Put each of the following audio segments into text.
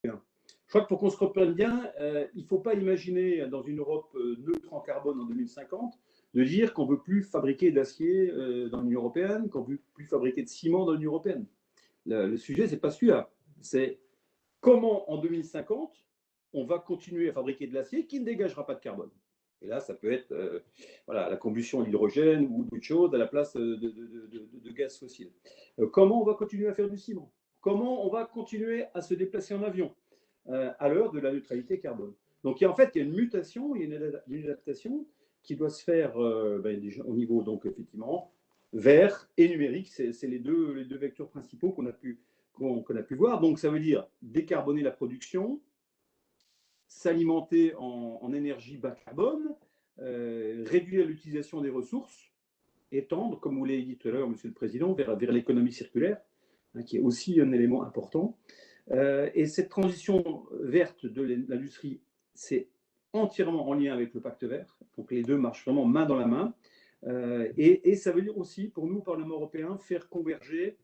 Je crois que pour qu'on se reprenne bien, il ne faut pas imaginer dans une Europe neutre en carbone en 2050 de dire qu'on ne veut plus fabriquer d'acier dans l'Union européenne, qu'on ne veut plus fabriquer de ciment dans l'Union européenne. Le sujet, ce n'est pas celui-là. C'est comment en 2050 on va continuer à fabriquer de l'acier qui ne dégagera pas de carbone. Et là, ça peut être voilà, la combustion d'hydrogène ou d'autres choses à la place de gaz fossile. Comment on va continuer à faire du ciment? Comment on va continuer à se déplacer en avion à l'heure de la neutralité carbone? Donc, en fait, il y a une mutation, il y a une adaptation qui doit se faire au niveau, donc, effectivement, vert et numérique. C'est les deux vecteurs principaux qu'on a pu voir. Donc, ça veut dire décarboner la production, s'alimenter en énergie bas carbone, réduire l'utilisation des ressources, étendre, comme vous l'avez dit tout à l'heure, Monsieur le Président, vers l'économie circulaire, hein, qui est aussi un élément important. Et cette transition verte de l'industrie, c'est entièrement en lien avec le pacte vert. Donc les deux marchent vraiment main dans la main. Et ça veut dire aussi, pour nous, au Parlement européen, faire converger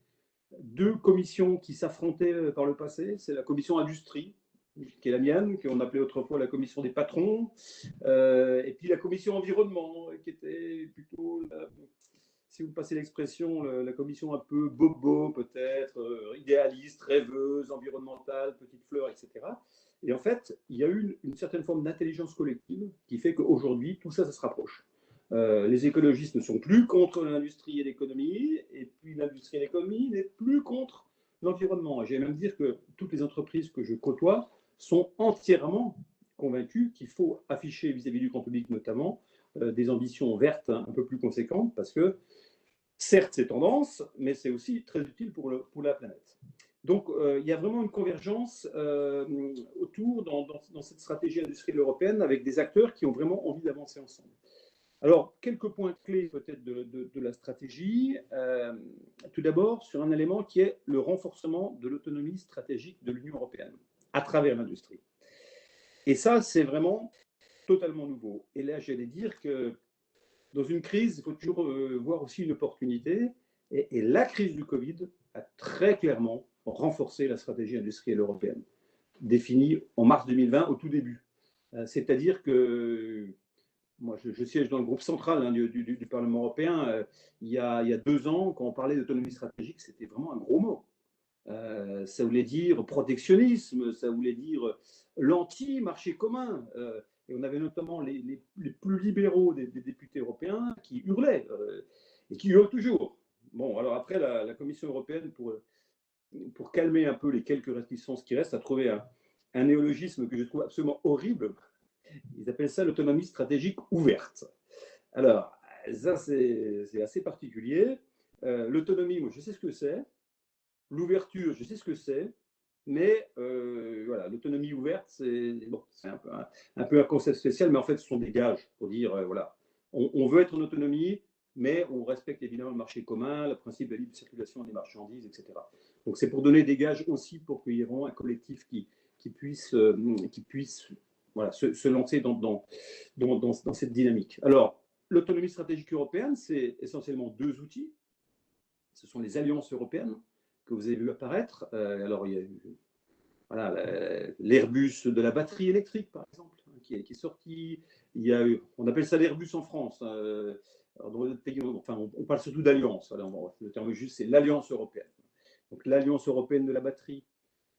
deux commissions qui s'affrontaient par le passé. C'est la commission industrie, qui est la mienne, qu'on appelait autrefois la commission des patrons, et puis la commission environnement, qui était plutôt, si vous passez l'expression, la commission un peu bobo peut-être, idéaliste, rêveuse, environnementale, petite fleur, etc. Et en fait, il y a eu une certaine forme d'intelligence collective qui fait qu'aujourd'hui, tout ça, ça se rapproche. Les écologistes ne sont plus contre l'industrie et l'économie, et puis l'industrie et l'économie n'est plus contre l'environnement. Et j'ai même dire que toutes les entreprises que je côtoie sont entièrement convaincus qu'il faut afficher vis-à-vis du grand public notamment des ambitions vertes un peu plus conséquentes parce que certes c'est tendance, mais c'est aussi très utile pour la planète. Donc il y a vraiment une convergence autour dans cette stratégie industrielle européenne avec des acteurs qui ont vraiment envie d'avancer ensemble. Alors, quelques points clés peut-être de la stratégie. Tout d'abord, sur un élément qui est le renforcement de l'autonomie stratégique de l'Union européenne à travers l'industrie. Et ça, c'est vraiment totalement nouveau. Et là, j'allais dire que dans une crise, il faut toujours voir aussi une opportunité. Et la crise du Covid a très clairement renforcé la stratégie industrielle européenne, définie en mars 2020 au tout début. C'est-à-dire que moi, je siège dans le groupe central du Parlement européen. Il y a 2 ans, quand on parlait d'autonomie stratégique, c'était vraiment un gros mot. Ça voulait dire protectionnisme, ça voulait dire l'anti-marché commun. Et on avait notamment les plus libéraux des députés européens qui hurlaient, et qui hurlent toujours. Bon, alors après, la Commission européenne, pour calmer un peu les quelques réticences qui restent, a trouvé un néologisme que je trouve absolument horrible. Ils appellent ça l'autonomie stratégique ouverte. Alors, ça, c'est assez particulier. L'autonomie, moi, je sais ce que c'est. L'ouverture, je sais ce que c'est. Mais voilà, l'autonomie ouverte, c'est bon, un peu un concept spécial, mais en fait, ce sont des gages pour dire, voilà, on veut être en autonomie, mais on respecte évidemment le marché commun, le principe de la libre circulation des marchandises, etc. Donc, c'est pour donner des gages aussi pour qu'il y ait un collectif qui puisse voilà, se lancer dans cette dynamique. Alors, l'autonomie stratégique européenne, c'est essentiellement 2 outils. Ce sont les alliances européennes que vous avez vu apparaître. Alors, il y a voilà, l'Airbus de la batterie électrique, par exemple, qui est sorti. Il y a on appelle ça l'Airbus en France. Alors, dans d'autres pays, enfin, on parle surtout d'alliance. Voilà, le terme juste, c'est l'Alliance européenne. Donc, l'Alliance européenne de la batterie,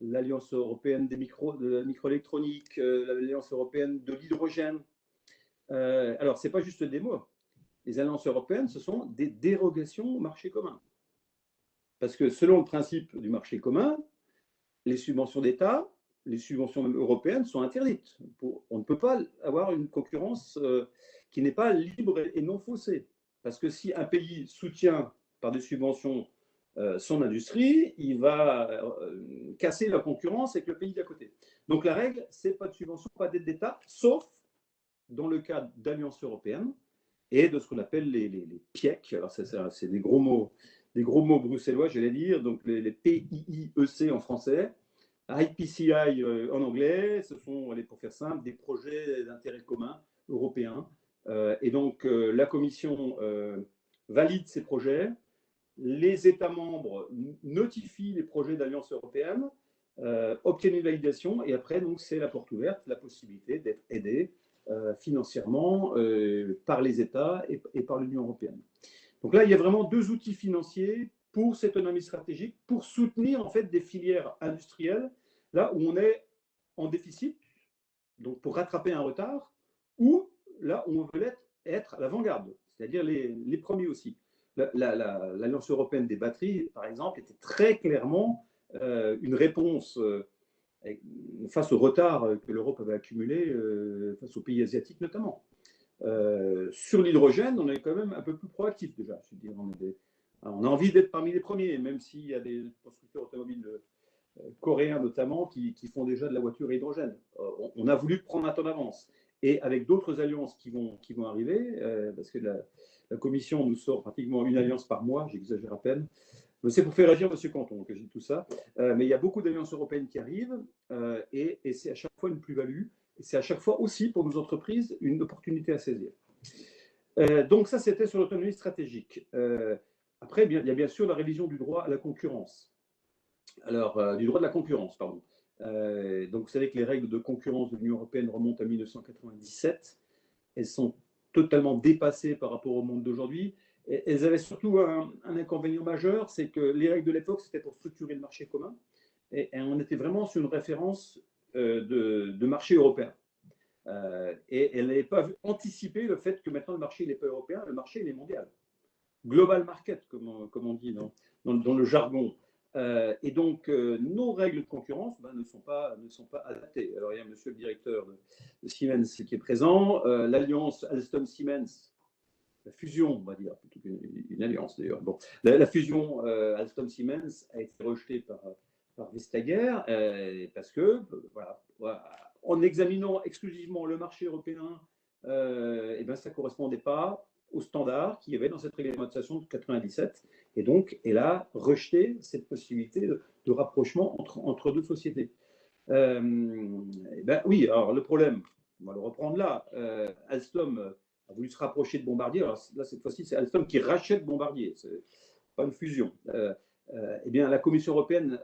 l'Alliance européenne de la microélectronique, l'Alliance européenne de l'hydrogène. Alors, ce n'est pas juste des mots. Les alliances européennes, ce sont des dérogations au marché commun. Parce que selon le principe du marché commun, les subventions d'État, les subventions européennes sont interdites. On ne peut pas avoir une concurrence qui n'est pas libre et non faussée. Parce que si un pays soutient par des subventions son industrie, il va casser la concurrence avec le pays d'à côté. Donc la règle, c'est pas de subvention, pas d'aide d'État, sauf dans le cadre d'alliances européennes et de ce qu'on appelle les PIEC. Alors c'est des gros mots bruxellois, j'allais dire, donc les PIIEC en français, IPCI en anglais, ce sont, pour faire simple, des projets d'intérêt commun européens. Et donc la Commission valide ces projets, les États membres notifient les projets d'alliance européenne, obtiennent une validation et après, donc, c'est la porte ouverte, la possibilité d'être aidé financièrement par les États et par l'Union européenne. Donc là, il y a vraiment deux outils financiers pour cette autonomie stratégique, pour soutenir en fait des filières industrielles là où on est en déficit, donc pour rattraper un retard, ou là où on veut être à l'avant-garde, c'est-à-dire les premiers aussi. L'Alliance européenne des batteries, par exemple, était très clairement une réponse face au retard que l'Europe avait accumulé face aux pays asiatiques notamment. Sur l'hydrogène, on est quand même un peu plus proactif déjà. Je veux dire, on a envie d'être parmi les premiers, même s'il y a des constructeurs automobiles coréens notamment qui font déjà de la voiture à hydrogène. On a voulu prendre un temps d'avance. Et avec d'autres alliances qui vont arriver, parce que la Commission nous sort pratiquement une alliance par mois, j'exagère à peine. C'est pour faire agir M. Canton que j'ai dit tout ça. Mais il y a beaucoup d'alliances européennes qui arrivent et c'est à chaque fois une plus-value. Et c'est à chaque fois aussi pour nos entreprises une opportunité à saisir. Donc ça, c'était sur l'autonomie stratégique. Après, il y a bien sûr la révision du droit à la concurrence. Alors, du droit de la concurrence, pardon. Donc vous savez que les règles de concurrence de l'Union européenne remontent à 1997. Elles sont totalement dépassées par rapport au monde d'aujourd'hui. Elles avaient surtout un inconvénient majeur, c'est que les règles de l'époque, c'était pour structurer le marché commun. Et on était vraiment sur une référence de marché européen. Et elle n'avait pas anticipé le fait que maintenant le marché n'est pas européen, le marché il est mondial. Global market, comme on dit dans le jargon. Et donc, nos règles de concurrence ne sont pas adaptées. Alors, il y a monsieur le directeur de Siemens qui est présent, l'alliance Alstom-Siemens, la fusion, on va dire, plutôt qu'une alliance d'ailleurs. Bon, la fusion Alstom-Siemens a été rejetée par Vestager parce que, voilà, en examinant exclusivement le marché européen, et ben, ça ne correspondait pas aux standards qu'il y avait dans cette réglementation de 97. Et donc, elle a rejeté cette possibilité de rapprochement entre deux sociétés. Ben, oui, alors le problème, on va le reprendre là. Alstom a voulu se rapprocher de Bombardier. Alors là, cette fois-ci, c'est Alstom qui rachète Bombardier. C'est pas une fusion. Eh bien, la Commission européenne,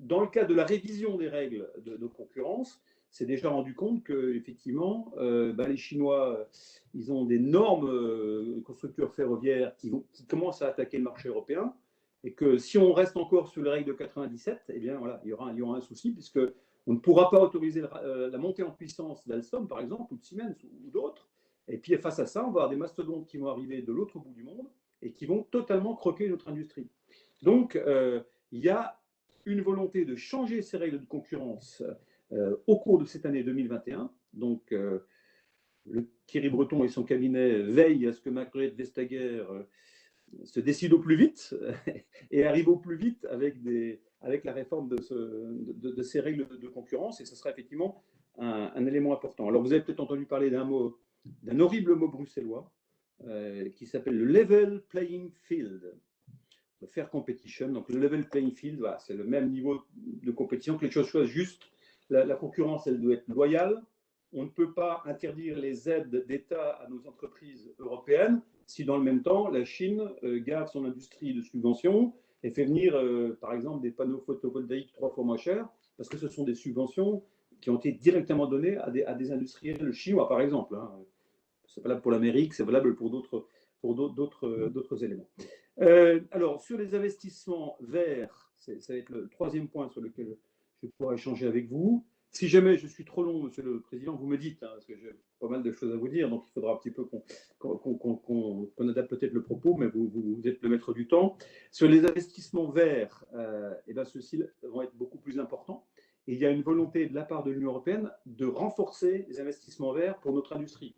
dans le cadre de la révision des règles de concurrence, s'est déjà rendu compte qu'effectivement, les Chinois, ils ont d'énormes constructeurs ferroviaires qui commencent à attaquer le marché européen et que si on reste encore sur les règles de 97, eh bien, voilà, il y aura un souci puisque on ne pourra pas autoriser la montée en puissance d'Alstom, par exemple, ou de Siemens ou d'autres. Et puis, face à ça, on va avoir des mastodontes qui vont arriver de l'autre bout du monde et qui vont totalement croquer notre industrie. Donc, il y a une volonté de changer ces règles de concurrence au cours de cette année 2021. Donc, Thierry Breton et son cabinet veillent à ce que Margrethe Vestager se décide au plus vite et arrive au plus vite avec la réforme de ces règles de concurrence. Et ce sera effectivement un élément important. Alors, vous avez peut-être entendu parler d'un horrible mot bruxellois qui s'appelle le level playing field. Le fair competition. Donc, le level playing field, voilà, c'est le même niveau de compétition, que les choses soient justes. La concurrence, elle doit être loyale. On ne peut pas interdire les aides d'État à nos entreprises européennes si, dans le même temps, la Chine garde son industrie de subventions et fait venir, par exemple, des panneaux photovoltaïques 3 fois moins chers, parce que ce sont des subventions qui ont été directement données à des industriels chinois, par exemple. Hein. C'est valable pour l'Amérique, c'est valable pour d'autres éléments. Alors, sur les investissements verts, ça va être le troisième point sur lequel je pourrais échanger avec vous. Si jamais je suis trop long, Monsieur le Président, vous me dites, hein, parce que j'ai pas mal de choses à vous dire, donc il faudra un petit peu qu'on adapte peut-être le propos, mais vous êtes le maître du temps. Sur les investissements verts, eh ben, ceux-ci vont être beaucoup plus importants. Et il y a une volonté de la part de l'Union européenne de renforcer les investissements verts pour notre industrie.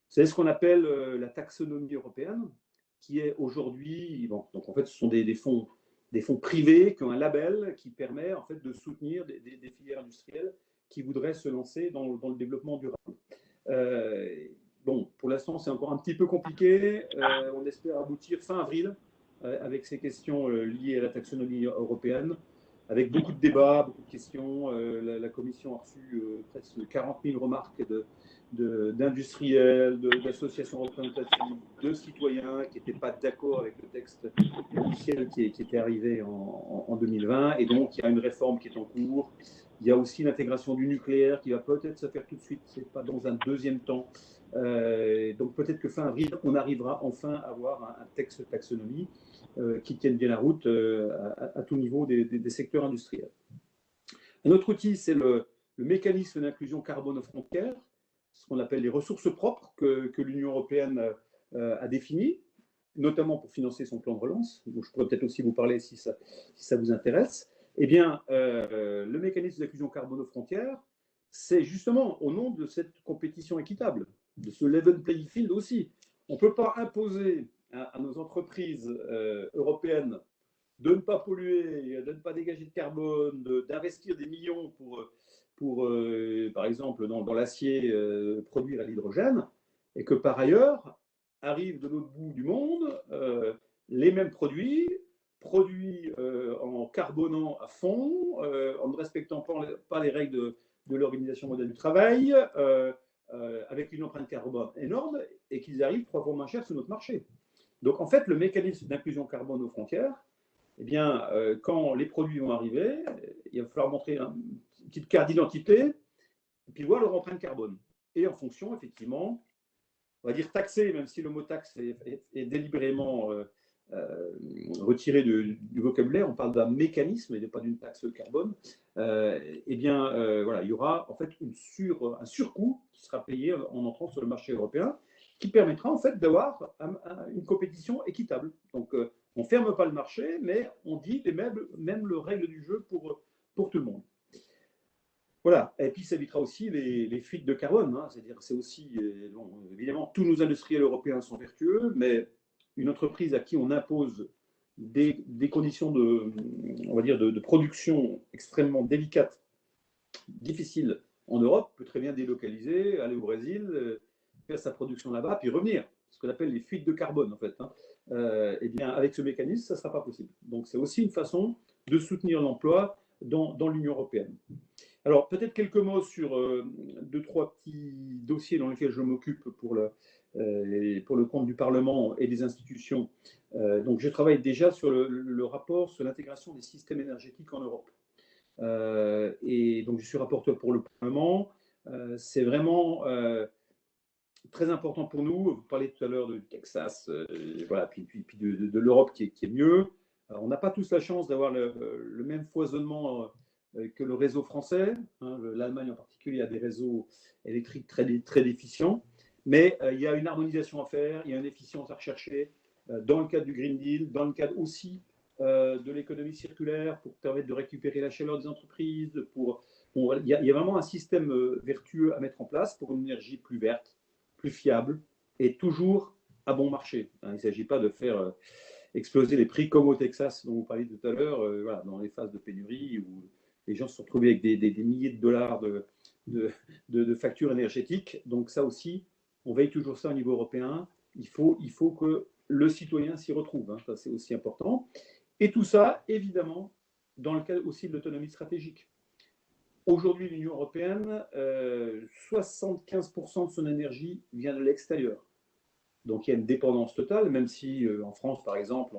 C'est ce qu'on appelle la taxonomie européenne, qui est aujourd'hui, bon, donc en fait, ce sont des fonds privés qui ont un label qui permet en fait de soutenir des filières industrielles qui voudraient se lancer dans le développement durable. Bon, pour l'instant, c'est encore un petit peu compliqué. On espère aboutir fin avril avec ces questions liées à la taxonomie européenne. avec beaucoup de débats, beaucoup de questions. La Commission a reçu presque 40 000 remarques d'industriels, d'associations représentatives, de citoyens qui n'étaient pas d'accord avec le texte initial qui était arrivé en 2020. Et donc, il y a une réforme qui est en cours. Il y a aussi l'intégration du nucléaire qui va peut-être se faire tout de suite, c'est pas dans un deuxième temps. Donc peut-être que fin avril, on arrivera enfin à avoir un texte taxonomie qui tienne bien la route à tout niveau des secteurs industriels. Un autre outil, c'est le mécanisme d'inclusion carbone aux frontières, ce qu'on appelle les ressources propres que l'Union européenne a définies, notamment pour financer son plan de relance. Donc, je pourrais peut-être aussi vous parler si ça vous intéresse. Eh bien, le mécanisme d'inclusion carbone aux frontières, c'est justement au nom de cette compétition équitable, de ce level playing field aussi. On ne peut pas imposer à nos entreprises européennes de ne pas polluer, de ne pas dégager de carbone, d'investir des millions pour par exemple, dans l'acier, produire à l'hydrogène, et que par ailleurs, arrivent de l'autre bout du monde les mêmes produits en carbonant à fond, en ne respectant pas les règles de l'Organisation mondiale du travail, avec une empreinte carbone énorme, et qu'ils arrivent 3 fois moins cher sur notre marché. Donc en fait, le mécanisme d'inclusion carbone aux frontières, eh bien, quand les produits vont arriver, il va falloir montrer une petite carte d'identité et puis voir leur empreinte carbone. Et en fonction, effectivement, on va dire taxer, même si le mot taxe est délibérément retiré du vocabulaire, on parle d'un mécanisme et pas d'une taxe carbone, eh bien, voilà, il y aura en fait un surcoût qui sera payé en entrant sur le marché européen, qui permettra en fait d'avoir une compétition équitable. Donc, on ne ferme pas le marché, mais on dit même les règles du jeu pour tout le monde. Voilà, et puis ça évitera aussi les fuites de carbone. Hein. C'est-à-dire, c'est aussi, bon, évidemment, tous nos industriels européens sont vertueux, mais une entreprise à qui on impose des conditions on va dire, de production extrêmement délicates, difficiles en Europe, peut très bien délocaliser, aller au Brésil, faire sa production là-bas, puis revenir. Ce qu'on appelle les fuites de carbone, en fait. Hein. Eh bien, avec ce mécanisme, ça ne sera pas possible. Donc, c'est aussi une façon de soutenir l'emploi dans l'Union européenne. Alors, peut-être quelques mots sur 2-3 petits dossiers dans lesquels je m'occupe pour le compte du Parlement et des institutions. Donc, je travaille déjà sur le rapport sur l'intégration des systèmes énergétiques en Europe. Et donc, je suis rapporteur pour le Parlement. C'est vraiment très important pour nous. Vous parlez tout à l'heure du Texas, voilà, puis de l'Europe qui est mieux. Alors, on n'a pas tous la chance d'avoir le même foisonnement que le réseau français. Hein, l'Allemagne en particulier a des réseaux électriques très déficients. Mais il y a une harmonisation à faire, il y a une efficience à rechercher dans le cadre du Green Deal, dans le cadre aussi de l'économie circulaire pour permettre de récupérer la chaleur des entreprises. Il y a vraiment un système vertueux à mettre en place pour une énergie plus verte, plus fiable et toujours à bon marché. Hein, il ne s'agit pas de faire exploser les prix comme au Texas dont vous parliez tout à l'heure, voilà, dans les phases de pénurie où les gens se sont retrouvés avec des milliers de dollars de factures énergétiques. Donc ça aussi, on veille toujours ça au niveau européen. Il faut que le citoyen s'y retrouve. Hein, ça, c'est aussi important. Et tout ça, évidemment, dans le cadre aussi de l'autonomie stratégique. Aujourd'hui, l'Union européenne, 75% de son énergie vient de l'extérieur. Donc il y a une dépendance totale, même si en France, par exemple,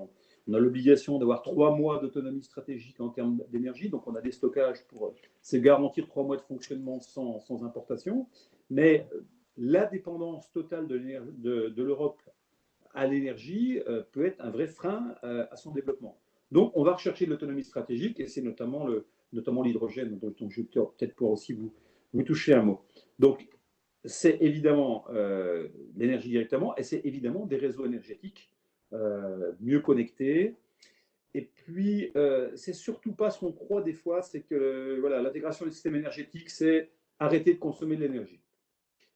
on a l'obligation d'avoir 3 mois d'autonomie stratégique en termes d'énergie. Donc on a des stockages pour se garantir 3 mois de fonctionnement sans importation. Mais la dépendance totale de l'Europe à l'énergie peut être un vrai frein à son développement. Donc on va rechercher de l'autonomie stratégique et c'est notamment l'hydrogène dont je vais peut-être pouvoir aussi vous toucher un mot. Donc c'est évidemment l'énergie directement et c'est évidemment des réseaux énergétiques mieux connectés. Et puis, c'est surtout pas ce qu'on croit des fois, c'est que voilà, l'intégration des systèmes énergétiques, c'est arrêter de consommer de l'énergie.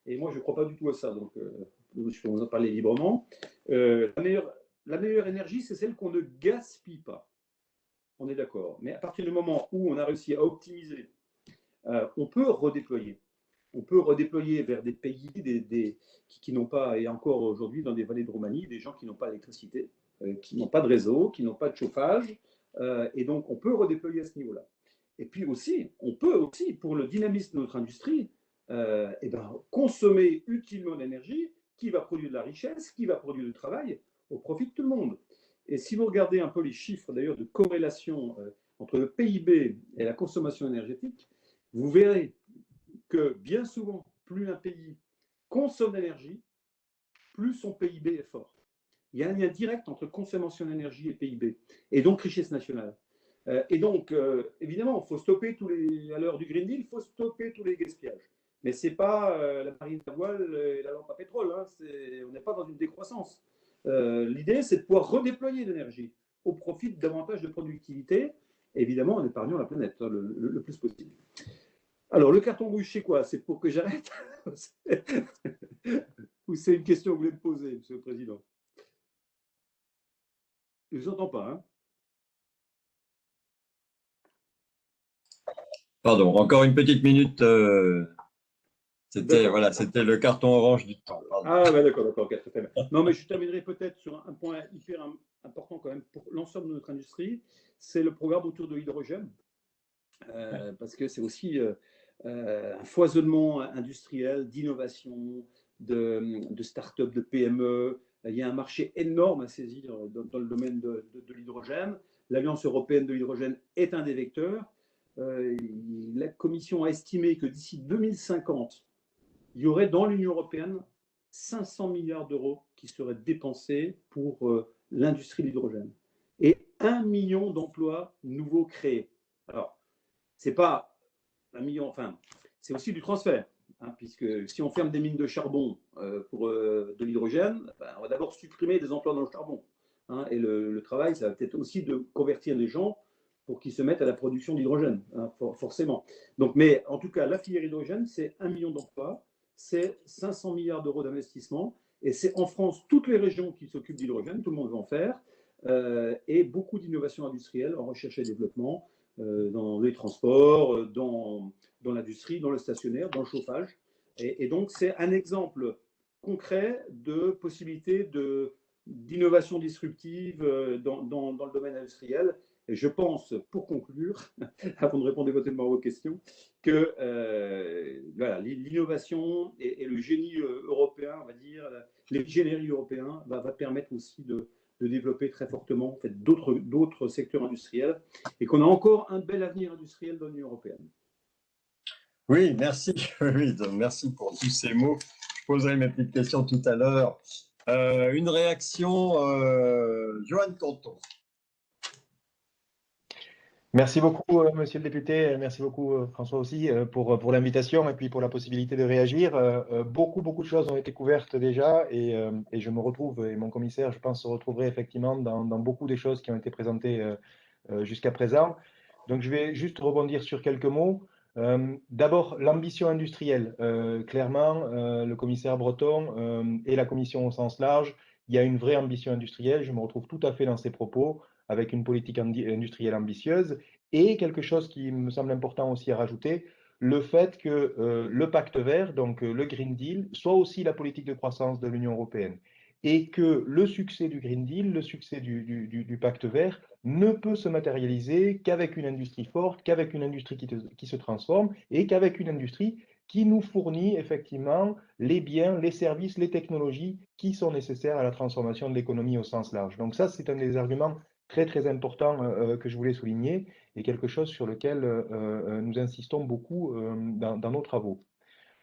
Et moi, je ne crois pas du tout à ça, donc je peux vous en parler librement. La meilleure énergie, c'est celle qu'on ne gaspille pas. On est d'accord. Mais à partir du moment où on a réussi à optimiser, on peut redéployer. On peut redéployer vers des pays qui n'ont pas, et encore aujourd'hui dans des vallées de Roumanie, des gens qui n'ont pas d'électricité, qui n'ont pas de réseau, qui n'ont pas de chauffage, Et donc, on peut redéployer à ce niveau-là. Et puis aussi, on peut aussi, pour le dynamisme de notre industrie, consommer utilement l'énergie qui va produire de la richesse, qui va produire du travail au profit de tout le monde. Et si vous regardez un peu les chiffres d'ailleurs de corrélation entre le PIB et la consommation énergétique, vous verrez que bien souvent, plus un pays consomme d'énergie, plus son PIB est fort. Il y a un lien direct entre consommation d'énergie et PIB, et donc richesse nationale. Et donc, évidemment, il faut stopper à l'heure du Green Deal, il faut stopper tous les gaspillages. Mais ce n'est pas la marine à voile et la lampe à pétrole. Hein, on n'est pas dans une décroissance. L'idée, c'est de pouvoir redéployer l'énergie au profit de davantage de productivité, évidemment en épargnant la planète le plus possible. Alors, le carton rouge, c'est quoi? C'est pour que j'arrête? Ou c'est une question que vous voulez me poser, Monsieur le Président? Je ne vous entends pas. Hein. Pardon, encore une petite minute. C'était le carton orange du temps. Pardon. Ah, ouais, d'accord, okay, très bien. Non, mais je terminerai peut-être sur un point hyper important quand même pour l'ensemble de notre industrie, c'est le programme autour de l'hydrogène, parce que c'est aussi un foisonnement industriel, d'innovation, de start-up, de PME. Il y a un marché énorme à saisir dans le domaine de l'hydrogène. L'Alliance européenne de l'hydrogène est un des vecteurs. La Commission a estimé que d'ici 2050, il y aurait dans l'Union européenne 500 milliards d'euros qui seraient dépensés pour l'industrie de l'hydrogène et 1 million d'emplois nouveaux créés. Alors, c'est pas 1 million, enfin, c'est aussi du transfert, hein, puisque si on ferme des mines de charbon pour de l'hydrogène, on va d'abord supprimer des emplois dans le charbon. Hein, et le travail, ça va peut-être aussi de convertir les gens pour qu'ils se mettent à la production d'hydrogène, hein, forcément. Donc, mais en tout cas, la filière hydrogène, c'est 1 million d'emplois, c'est 500 milliards d'euros d'investissement, et c'est en France toutes les régions qui s'occupent d'hydrogène, tout le monde va en faire, et beaucoup d'innovations industrielles en recherche et développement, dans les transports, dans l'industrie, dans le stationnaire, dans le chauffage. Et donc, c'est un exemple concret de possibilités d'innovation disruptive dans le domaine industriel. Et je pense, pour conclure, avant de répondre éventuellement à vos questions, que voilà, l'innovation et le génie européen, on va dire, l'ingénierie européenne va permettre aussi de développer très fortement en fait, d'autres secteurs industriels et qu'on a encore un bel avenir industriel dans l'Union européenne. Oui, merci. Oui, merci pour tous ces mots. Je poserai mes petites questions tout à l'heure. Une réaction, Johan Canton. Merci beaucoup, monsieur le député. Merci beaucoup, François aussi, pour l'invitation et puis pour la possibilité de réagir. Beaucoup de choses ont été couvertes déjà et je me retrouve, et mon commissaire, je pense, se retrouverait effectivement dans beaucoup des choses qui ont été présentées jusqu'à présent. Donc, je vais juste rebondir sur quelques mots. D'abord, l'ambition industrielle. Clairement, le commissaire Breton et la commission au sens large, il y a une vraie ambition industrielle. Je me retrouve tout à fait dans ces propos, avec une politique industrielle ambitieuse, et quelque chose qui me semble important aussi à rajouter, le fait que le pacte vert, donc le Green Deal, soit aussi la politique de croissance de l'Union européenne, et que le succès du Green Deal, le succès du pacte vert, ne peut se matérialiser qu'avec une industrie forte, qu'avec une industrie qui se transforme, et qu'avec une industrie qui nous fournit effectivement les biens, les services, les technologies qui sont nécessaires à la transformation de l'économie au sens large. Donc ça, c'est un des arguments très important que je voulais souligner et quelque chose sur lequel nous insistons beaucoup dans nos travaux.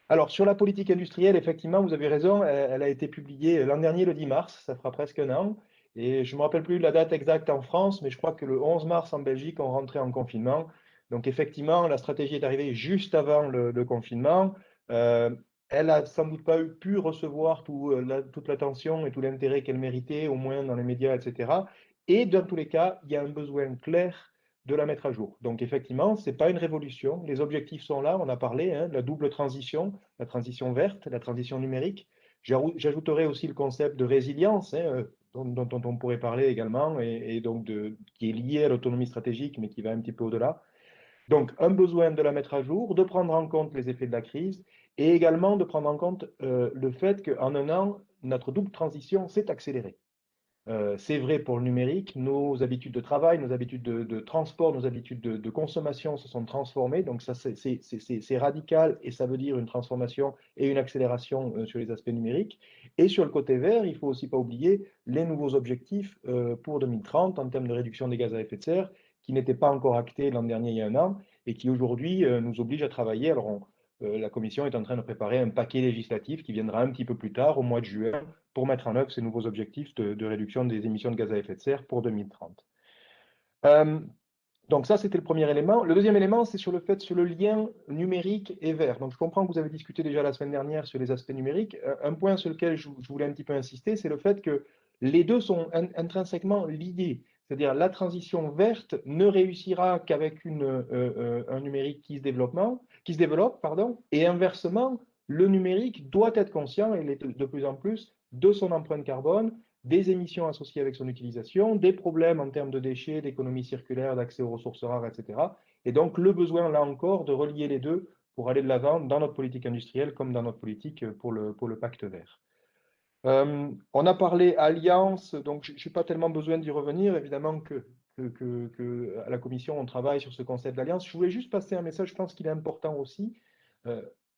Alors, sur la politique industrielle, effectivement, vous avez raison, elle a été publiée l'an dernier, le 10 mars, ça fera presque un an, et je ne me rappelle plus la date exacte en France, mais je crois que le 11 mars en Belgique, on rentrait en confinement. Donc, effectivement, la stratégie est arrivée juste avant le confinement. Elle n'a sans doute pas pu recevoir toute l'attention et tout l'intérêt qu'elle méritait, au moins dans les médias, etc. Et dans tous les cas, il y a un besoin clair de la mettre à jour. Donc effectivement, ce n'est pas une révolution. Les objectifs sont là, on a parlé, hein, la double transition, la transition verte, la transition numérique. J'ajouterai aussi le concept de résilience, hein, dont on pourrait parler également, et donc qui est lié à l'autonomie stratégique, mais qui va un petit peu au-delà. Donc, un besoin de la mettre à jour, de prendre en compte les effets de la crise, et également de prendre en compte le fait qu'en un an, notre double transition s'est accélérée. C'est vrai pour le numérique. Nos habitudes de travail, nos habitudes de transport, nos habitudes de consommation se sont transformées. Donc ça, c'est radical et ça veut dire une transformation et une accélération sur les aspects numériques. Et sur le côté vert, il ne faut aussi pas oublier les nouveaux objectifs pour 2030 en termes de réduction des gaz à effet de serre qui n'étaient pas encore actés l'an dernier, il y a un an, et qui aujourd'hui nous obligent à travailler. Alors, la Commission est en train de préparer un paquet législatif qui viendra un petit peu plus tard, au mois de juin, pour mettre en œuvre ces nouveaux objectifs de réduction des émissions de gaz à effet de serre pour 2030. Donc ça, c'était le premier élément. Le deuxième élément, c'est sur le lien numérique et vert. Donc je comprends que vous avez discuté déjà la semaine dernière sur les aspects numériques. Un point sur lequel je voulais un petit peu insister, c'est le fait que les deux sont intrinsèquement liés. C'est-à-dire la transition verte ne réussira qu'avec un numérique qui se développe, pardon, et inversement, le numérique doit être conscient, et l'est de plus en plus, de son empreinte carbone, des émissions associées avec son utilisation, des problèmes en termes de déchets, d'économie circulaire, d'accès aux ressources rares, etc. Et donc le besoin, là encore, de relier les deux pour aller de l'avant dans notre politique industrielle comme dans notre politique pour le pacte vert. On a parlé alliance, donc je n'ai pas tellement besoin d'y revenir. Évidemment que à la Commission, on travaille sur ce concept d'alliance. Je voulais juste passer un message, je pense qu'il est important aussi.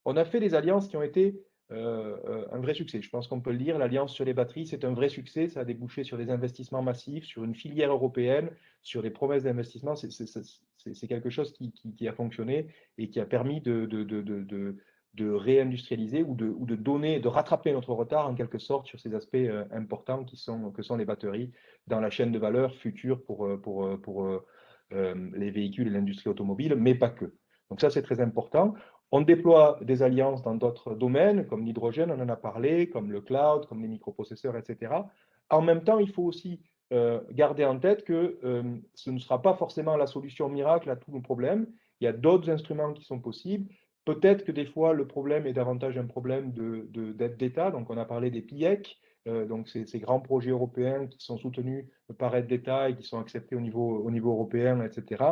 On a fait des alliances qui ont été un vrai succès. Je pense qu'on peut le dire. L'alliance sur les batteries, c'est un vrai succès. Ça a débouché sur des investissements massifs, sur une filière européenne, sur des promesses d'investissement. C'est quelque chose qui a fonctionné et qui a permis de réindustrialiser ou de donner, de rattraper notre retard en quelque sorte sur ces aspects importants que sont les batteries dans la chaîne de valeur future pour les véhicules et l'industrie automobile, mais pas que. Donc ça, c'est très important. On déploie des alliances dans d'autres domaines, comme l'hydrogène, on en a parlé, comme le cloud, comme les microprocesseurs, etc. En même temps, il faut aussi garder en tête que ce ne sera pas forcément la solution miracle à tous nos problèmes. Il y a d'autres instruments qui sont possibles. Peut-être que des fois, le problème est davantage un problème d'aide d'État. Donc, on a parlé des PIEC, donc ces grands projets européens qui sont soutenus par aide d'État et qui sont acceptés au niveau européen, etc.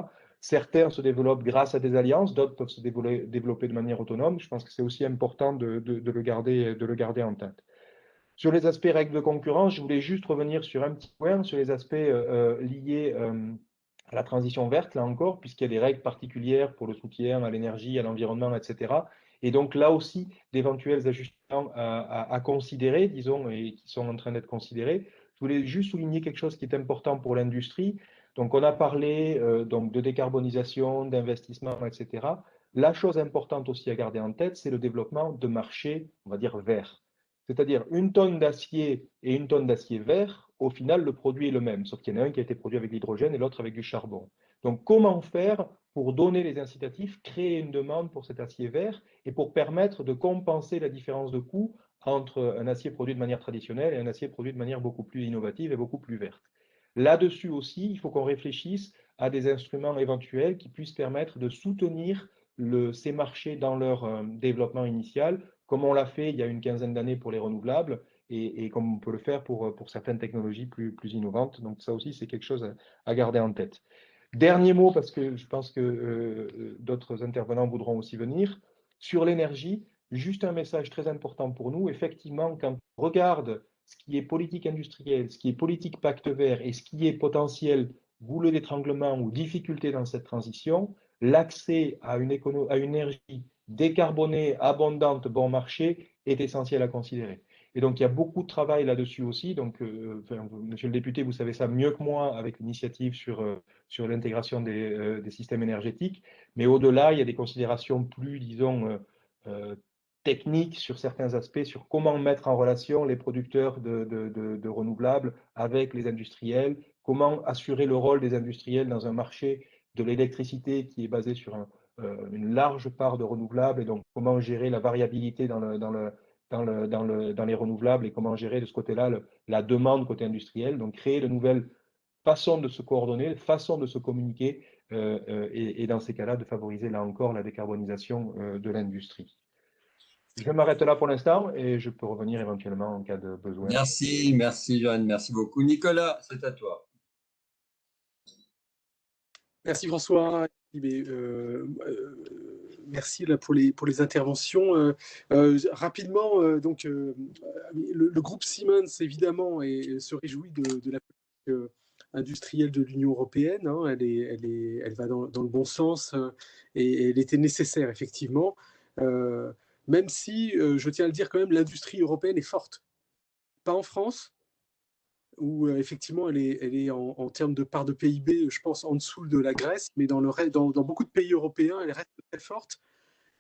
Certains se développent grâce à des alliances, d'autres peuvent se développer de manière autonome. Je pense que c'est aussi important de le garder en tête. Sur les aspects règles de concurrence, je voulais juste revenir sur un petit point, sur les aspects liés à la transition verte, là encore, puisqu'il y a des règles particulières pour le soutien à l'énergie, à l'environnement, etc. Et donc là aussi, d'éventuels ajustements à considérer, disons, et qui sont en train d'être considérés. Je voulais juste souligner quelque chose qui est important pour l'industrie. Donc on a parlé donc de décarbonisation, d'investissement, etc. La chose importante aussi à garder en tête, c'est le développement de marchés, on va dire, verts. C'est-à-dire une tonne d'acier et une tonne d'acier vert, au final, le produit est le même, sauf qu'il y en a un qui a été produit avec l'hydrogène et l'autre avec du charbon. Donc, comment faire pour donner les incitatifs, créer une demande pour cet acier vert et pour permettre de compenser la différence de coût entre un acier produit de manière traditionnelle et un acier produit de manière beaucoup plus innovative et beaucoup plus verte. Là-dessus aussi, il faut qu'on réfléchisse à des instruments éventuels qui puissent permettre de soutenir ces marchés dans leur développement initial, comme on l'a fait il y a une quinzaine d'années pour les renouvelables et comme on peut le faire pour certaines technologies plus innovantes. Donc ça aussi, c'est quelque chose à garder en tête. Dernier mot, parce que je pense que d'autres intervenants voudront aussi venir. Sur l'énergie, juste un message très important pour nous. Effectivement, quand on regarde ce qui est politique industrielle, ce qui est politique pacte vert et ce qui est potentiel goulot d'étranglement ou difficulté dans cette transition, l'accès à une énergie décarbonée, abondante, bon marché est essentiel à considérer. Et donc, il y a beaucoup de travail là-dessus aussi. Donc, monsieur le député, vous savez ça mieux que moi avec l'initiative sur l'intégration des systèmes énergétiques. Mais au-delà, il y a des considérations plus, disons, techniques sur certains aspects, sur comment mettre en relation les producteurs de renouvelables avec les industriels, comment assurer le rôle des industriels dans un marché de l'électricité qui est basé sur une large part de renouvelables, et donc comment gérer la variabilité dans les renouvelables et comment gérer de ce côté-là la demande côté industriel, donc créer de nouvelles façons de se coordonner, façons de se communiquer et dans ces cas-là de favoriser là encore la décarbonisation de l'industrie. Je m'arrête là pour l'instant et je peux revenir éventuellement en cas de besoin. Merci Johan, merci beaucoup. Nicolas, c'est à toi. Merci François. merci là, pour les interventions. Rapidement, le groupe Siemens, évidemment, se réjouit de la politique industrielle de l'Union européenne. Hein. Elle va dans le bon sens et elle était nécessaire, effectivement. Même si, je tiens à le dire quand même, l'industrie européenne est forte. Pas en France, où effectivement elle est en termes de part de PIB, je pense, en dessous de la Grèce, mais dans beaucoup de pays européens, elle reste très forte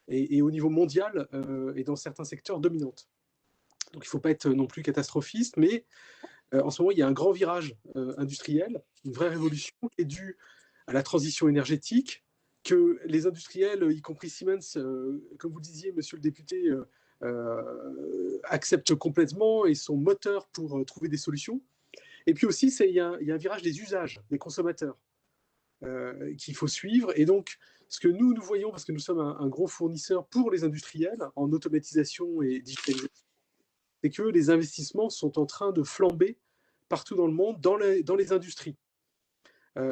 et au niveau mondial et dans certains secteurs dominante. Donc il ne faut pas être non plus catastrophiste, mais en ce moment, il y a un grand virage industriel, une vraie révolution qui est due à la transition énergétique, que les industriels, y compris Siemens, comme vous le disiez, monsieur le député, acceptent complètement et sont moteurs pour trouver des solutions. Et puis aussi, il y a un virage des usages, des consommateurs, qu'il faut suivre. Et donc, ce que nous voyons, parce que nous sommes un gros fournisseur pour les industriels en automatisation et digitalisation, c'est que les investissements sont en train de flamber partout dans le monde, dans les industries.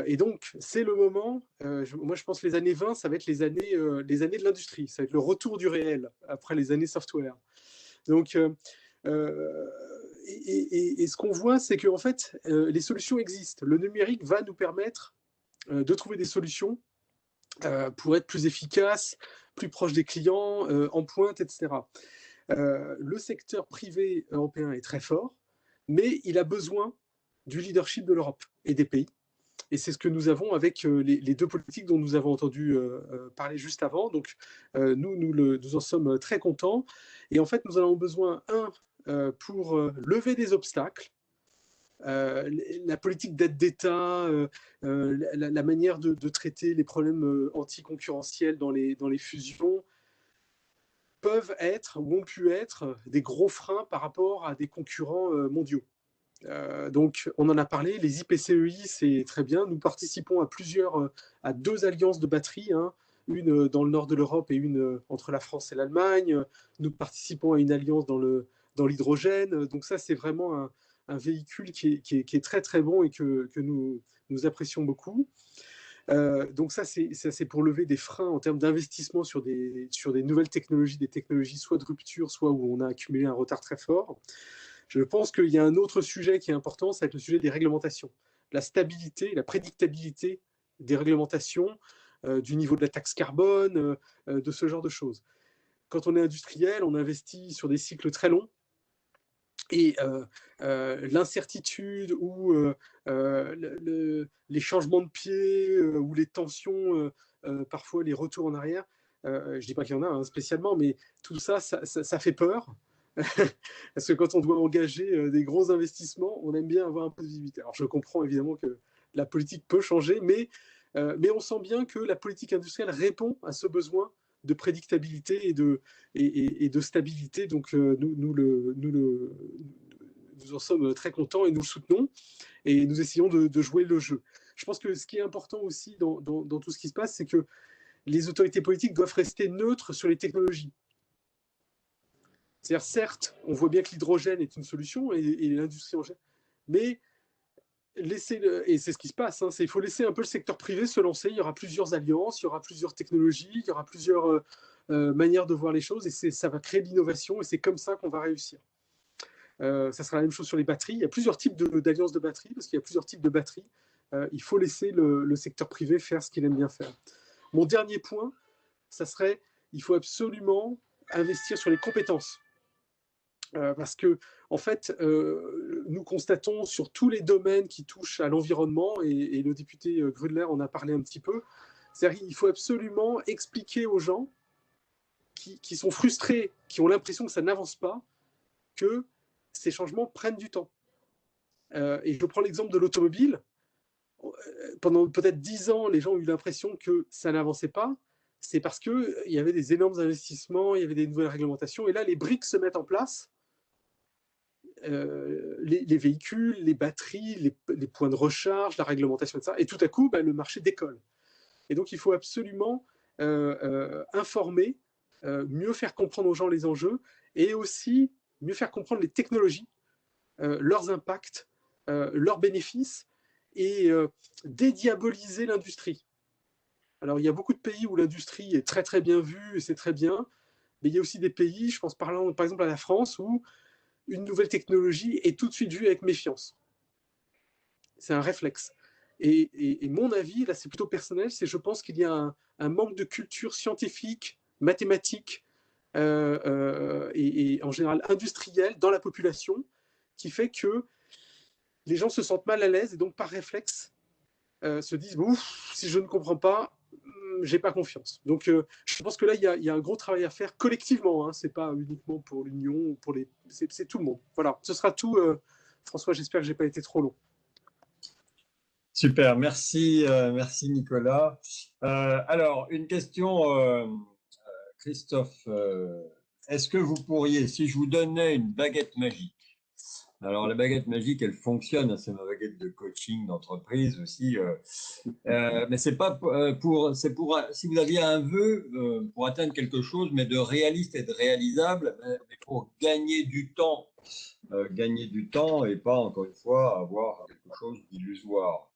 Et donc, c'est le moment, moi je pense que les années 20, ça va être les années de l'industrie, ça va être le retour du réel, après les années software. Donc, et ce qu'on voit, c'est qu'en fait, les solutions existent. Le numérique va nous permettre de trouver des solutions pour être plus efficace, plus proche des clients, en pointe, etc. Le secteur privé européen est très fort, mais il a besoin du leadership de l'Europe et des pays. Et c'est ce que nous avons avec les deux politiques dont nous avons entendu parler juste avant. Donc, nous en sommes très contents. Et en fait, nous en avons besoin, pour lever des obstacles, la politique d'aide d'État, la manière de traiter les problèmes anticoncurrentiels dans les fusions, peuvent être ou ont pu être des gros freins par rapport à des concurrents mondiaux. Donc, on en a parlé, les IPCEI, c'est très bien. Nous participons à 2 alliances de batteries, hein, une dans le nord de l'Europe et une entre la France et l'Allemagne. Nous participons à une alliance dans l'hydrogène. Donc ça, c'est vraiment un véhicule qui est très très bon et que nous apprécions beaucoup. Donc ça, c'est pour lever des freins en termes d'investissement sur des nouvelles technologies, des technologies soit de rupture, soit où on a accumulé un retard très fort. Je pense qu'il y a un autre sujet qui est important, ça va être le sujet des réglementations. La stabilité, la prédictabilité des réglementations, du niveau de la taxe carbone, de ce genre de choses. Quand on est industriel, on investit sur des cycles très longs et l'incertitude ou les changements de pied ou les tensions, parfois les retours en arrière, je ne dis pas qu'il y en a hein, spécialement, mais tout ça, ça fait peur. Parce que quand on doit engager des gros investissements, on aime bien avoir un peu de visibilité. Alors je comprends évidemment que la politique peut changer, mais on sent bien que la politique industrielle répond à ce besoin de prédictabilité et de stabilité. Donc nous en sommes très contents et nous le soutenons et nous essayons de jouer le jeu. Je pense que ce qui est important aussi dans tout ce qui se passe, c'est que les autorités politiques doivent rester neutres sur les technologies. C'est-à-dire, certes, on voit bien que l'hydrogène est une solution et l'industrie en général, mais et c'est ce qui se passe, hein, il faut laisser un peu le secteur privé se lancer. Il y aura plusieurs alliances, il y aura plusieurs technologies, il y aura plusieurs manières de voir les choses et ça va créer de l'innovation et c'est comme ça qu'on va réussir. Ça sera la même chose sur les batteries. Il y a plusieurs types d'alliances de batteries parce qu'il y a plusieurs types de batteries. Il faut laisser le secteur privé faire ce qu'il aime bien faire. Mon dernier point, ça serait il faut absolument investir sur les compétences. Parce que, en fait, nous constatons sur tous les domaines qui touchent à l'environnement, et le député Grudler en a parlé un petit peu, c'est-à-dire qu'il faut absolument expliquer aux gens qui sont frustrés, qui ont l'impression que ça n'avance pas, que ces changements prennent du temps. Et je prends l'exemple de l'automobile. Pendant peut-être 10 ans, les gens ont eu l'impression que ça n'avançait pas. C'est parce qu'il y avait des énormes investissements, il y avait des nouvelles réglementations, et là, les briques se mettent en place. Les véhicules, les batteries, les points de recharge, la réglementation, etc. Et tout à coup, le marché décolle. Et donc, il faut absolument informer, mieux faire comprendre aux gens les enjeux et aussi mieux faire comprendre les technologies, leurs impacts, leurs bénéfices et dédiaboliser l'industrie. Alors, il y a beaucoup de pays où l'industrie est très très bien vue et c'est très bien, mais il y a aussi des pays, je pense par exemple à la France, où une nouvelle technologie est tout de suite vue avec méfiance. C'est un réflexe. Et mon avis, là c'est plutôt personnel, c'est je pense qu'il y a un manque de culture scientifique, mathématique et en général industrielle dans la population qui fait que les gens se sentent mal à l'aise et donc par réflexe se disent ouf, si je ne comprends pas, j'ai pas confiance. Donc je pense que là il y a un gros travail à faire collectivement, hein, c'est pas uniquement pour l'Union, c'est tout le monde. Voilà, ce sera tout. François, j'espère que j'ai pas été trop long. Super, merci, merci Nicolas. Alors, une question, Christophe. Est-ce que vous pourriez, si je vous donnais une baguette magique, alors la baguette magique, elle fonctionne, hein, c'est ma baguette de coaching d'entreprise aussi, mais c'est pas c'est pour, si vous aviez un vœu pour atteindre quelque chose, mais de réaliste et de réalisable, mais pour gagner du temps et pas, encore une fois, avoir quelque chose d'illusoire.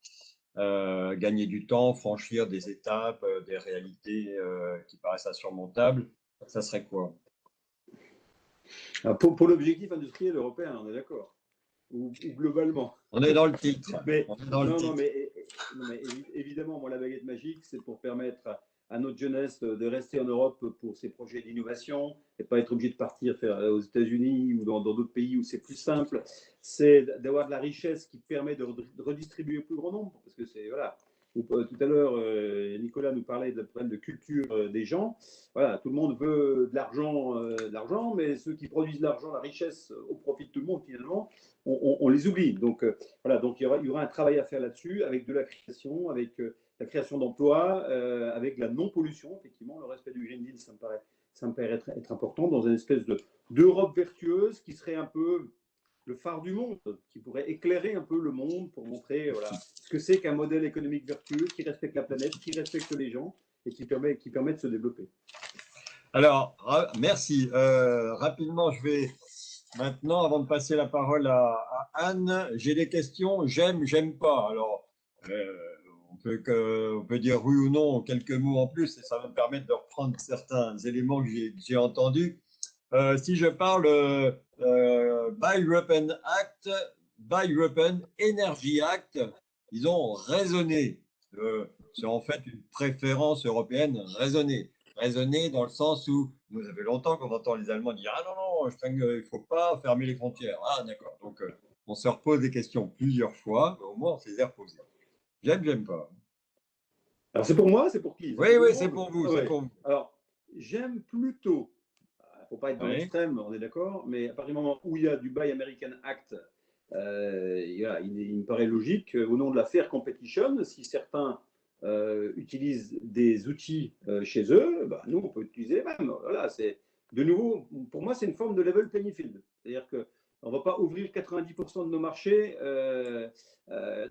Gagner du temps, franchir des étapes, des réalités qui paraissent insurmontables, ça serait quoi? Alors, pour l'objectif industriel européen, on est d'accord, ou globalement. On est dans le titre. Mais, On est dans le non, titre. non, mais évidemment, moi, la baguette magique, c'est pour permettre à notre jeunesse de rester en Europe pour ses projets d'innovation et pas être obligé de partir faire aux États-Unis ou dans d'autres pays où c'est plus simple. C'est d'avoir de la richesse qui permet de redistribuer au plus grand nombre. Parce que c'est, voilà. Tout à l'heure, Nicolas nous parlait de problème de culture des gens. Voilà, tout le monde veut de l'argent, mais ceux qui produisent de l'argent, la richesse au profit de tout le monde, finalement, on les oublie. Donc, voilà, donc il y aura un travail à faire là-dessus, avec de la création, avec la création d'emplois, avec la non-pollution, effectivement, le respect du Green Deal, ça me paraît être important dans une espèce d'Europe vertueuse qui serait un peu le phare du monde, qui pourrait éclairer un peu le monde pour montrer voilà, ce que c'est qu'un modèle économique vertueux qui respecte la planète, qui respecte les gens et qui permet de se développer. Alors, merci. Rapidement, je vais maintenant, avant de passer la parole à Anne, j'ai des questions. J'aime pas. Alors, on peut dire oui ou non, quelques mots en plus, et ça va me permettre de reprendre certains éléments que j'ai entendus. Si je parle Buy European Act, Buy European Energy Act, ils ont raisonné. C'est en fait une préférence européenne raisonnée. Raisonnée dans le sens où, nous ça fait longtemps qu'on entend les Allemands dire ah non, il ne faut pas fermer les frontières. Ah d'accord. Donc on se repose des questions plusieurs fois, mais au moins on s'est reposé. J'aime pas. Alors c'est pour moi, c'est pour qui? Oui, c'est pour vous. Ah, c'est pour vous. Alors, j'aime plutôt, il ne faut pas être dans l'extrême, on est d'accord, mais à partir du moment où il y a du Buy American Act, il me paraît logique, au nom de la fair competition, si certains utilisent des outils chez eux, bah, nous, on peut utiliser les mêmes. Voilà, c'est, de nouveau, pour moi, c'est une forme de level playing field. C'est-à-dire qu'on ne va pas ouvrir 90% de nos marchés,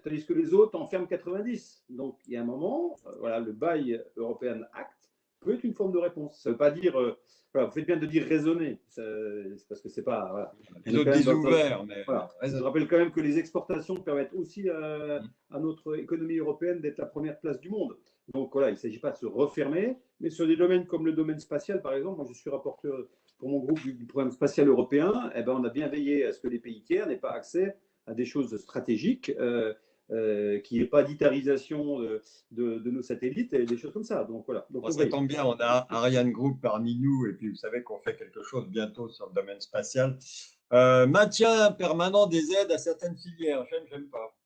tandis que les autres en ferment 90. Donc, il y a un moment, voilà, le Buy European Act peut être une forme de réponse. Ça ne veut pas dire, voilà, vous faites bien de dire raisonner, c'est parce que c'est pas. Voilà. Les autres disent ouvert, mais voilà. Je rappelle quand même que les exportations permettent aussi à notre économie européenne d'être la première place du monde. Donc voilà, il ne s'agit pas de se refermer, mais sur des domaines comme le domaine spatial, par exemple, moi je suis rapporteur pour mon groupe du programme spatial européen, eh ben, on a bien veillé à ce que les pays tiers n'aient pas accès à des choses stratégiques, qu'il n'y ait pas d'itarisation de nos satellites et des choses comme ça. Donc voilà. Donc, ça tombe bien, on a Ariane Group parmi nous, et puis vous savez qu'on fait quelque chose bientôt sur le domaine spatial. Maintien permanent des aides à certaines filières, j'aime pas.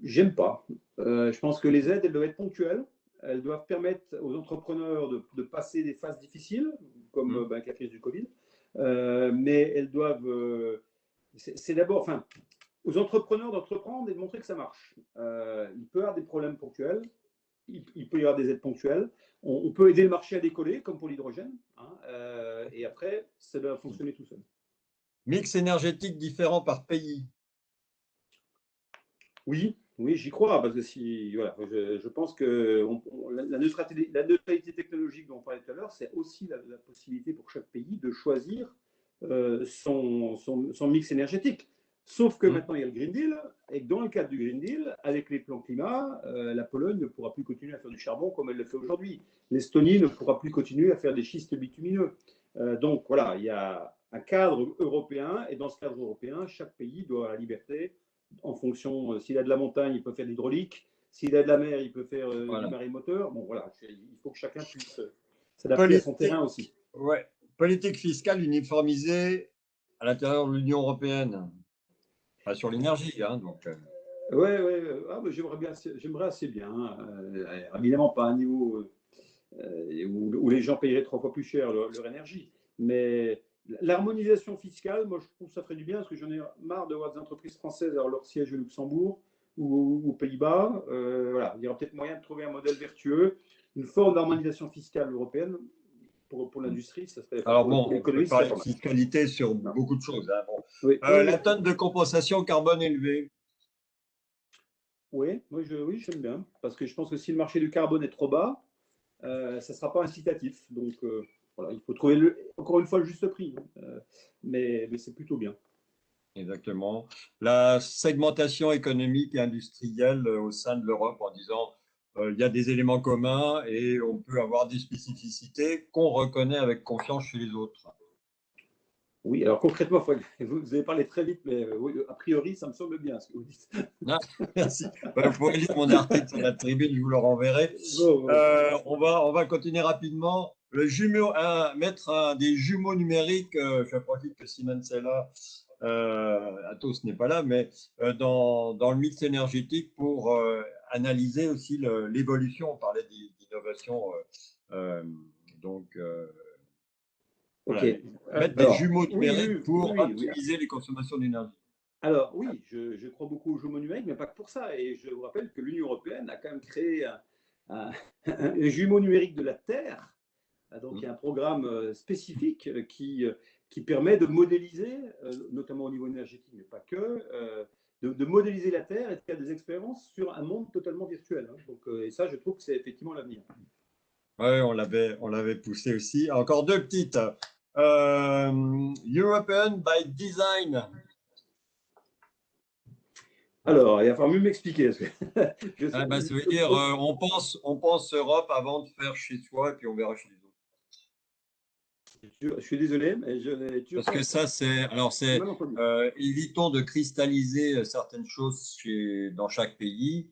J'aime pas. Je pense que les aides, elles doivent être ponctuelles. Elles doivent permettre aux entrepreneurs de passer des phases difficiles, comme la crise du Covid. Mais elles doivent. C'est d'abord, enfin, aux entrepreneurs d'entreprendre et de montrer que ça marche. Il peut y avoir des problèmes ponctuels. Il peut y avoir des aides ponctuelles. On peut aider le marché à décoller, comme pour l'hydrogène. Hein, et après, ça doit fonctionner tout seul. Mix énergétique différent par pays. Oui, j'y crois, parce que voilà, je pense que la neutralité technologique dont on parlait tout à l'heure, c'est aussi la possibilité pour chaque pays de choisir son mix énergétique. Sauf que maintenant, il y a le Green Deal, et que dans le cadre du Green Deal, avec les plans climat, la Pologne ne pourra plus continuer à faire du charbon comme elle le fait aujourd'hui. L'Estonie ne pourra plus continuer à faire des schistes bitumineux. Donc voilà, il y a un cadre européen, et dans ce cadre européen, chaque pays doit avoir la liberté, en fonction, s'il a de la montagne, il peut faire de l'hydraulique, s'il a de la mer, il peut faire Voilà. du marémoteur. Bon voilà, il faut que chacun puisse s'adapter à son terrain aussi. Ouais. Politique fiscale uniformisée à l'intérieur de l'Union européenne. Pas sur l'énergie, hein, donc. Ouais. Ah, j'aimerais assez bien. Évidemment, pas à un niveau où les gens paieraient 3 fois plus cher leur énergie. Mais l'harmonisation fiscale, moi, je trouve que ça ferait du bien parce que j'en ai marre de voir des entreprises françaises avoir leur siège au Luxembourg ou aux Pays-Bas. Voilà, il y aura peut-être moyen de trouver un modèle vertueux, une forme d'harmonisation fiscale européenne. Pour l'industrie, ça serait. Alors pour bon, on peut l'économie, ça parler serait de pas mal. fiscalité sur beaucoup de choses, hein, bon. Oui, La tonne de compensation carbone élevée. oui, oui, j'aime bien. Parce que je pense que si le marché du carbone est trop bas, ça ne sera pas incitatif. Donc, voilà, il faut trouver encore une fois le juste prix. Mais c'est plutôt bien. Exactement. La segmentation économique et industrielle au sein de l'Europe en disant il y a des éléments communs et on peut avoir des spécificités qu'on reconnaît avec confiance chez les autres. Oui, alors concrètement, vous avez parlé très vite, mais oui, a priori, ça me semble bien ce que vous dites. Ah, merci. Vous pouvez lire mon article sur la tribune, je vous le renverrai. Bon. On va continuer rapidement. Le jumeau, mettre des jumeaux numériques, je profite que Simon c'est là. Atos n'est pas là, mais dans le mix énergétique pour analyser aussi l'évolution. On parlait d'innovation. Donc, voilà, Ok. mettre des jumeaux numériques Oui. pour optimiser les consommations d'énergie. Alors oui, je crois beaucoup aux jumeaux numériques, mais pas que pour ça. Et je vous rappelle que l'Union européenne a quand même créé un jumeau numérique de la Terre. Donc il y a un programme spécifique qui permet de modéliser, notamment au niveau énergétique, mais pas que, de modéliser la Terre et de faire des expériences sur un monde totalement virtuel. Donc, et ça, je trouve que c'est effectivement l'avenir. Oui, on l'avait poussé aussi. Encore deux petites. European by Design. Alors, il va falloir mieux m'expliquer. Ça veut dire on pense Europe avant de faire chez soi et puis on verra chez les autres. Je suis désolé, mais je n'ai toujours Parce que ça, évitons de cristalliser certaines choses dans chaque pays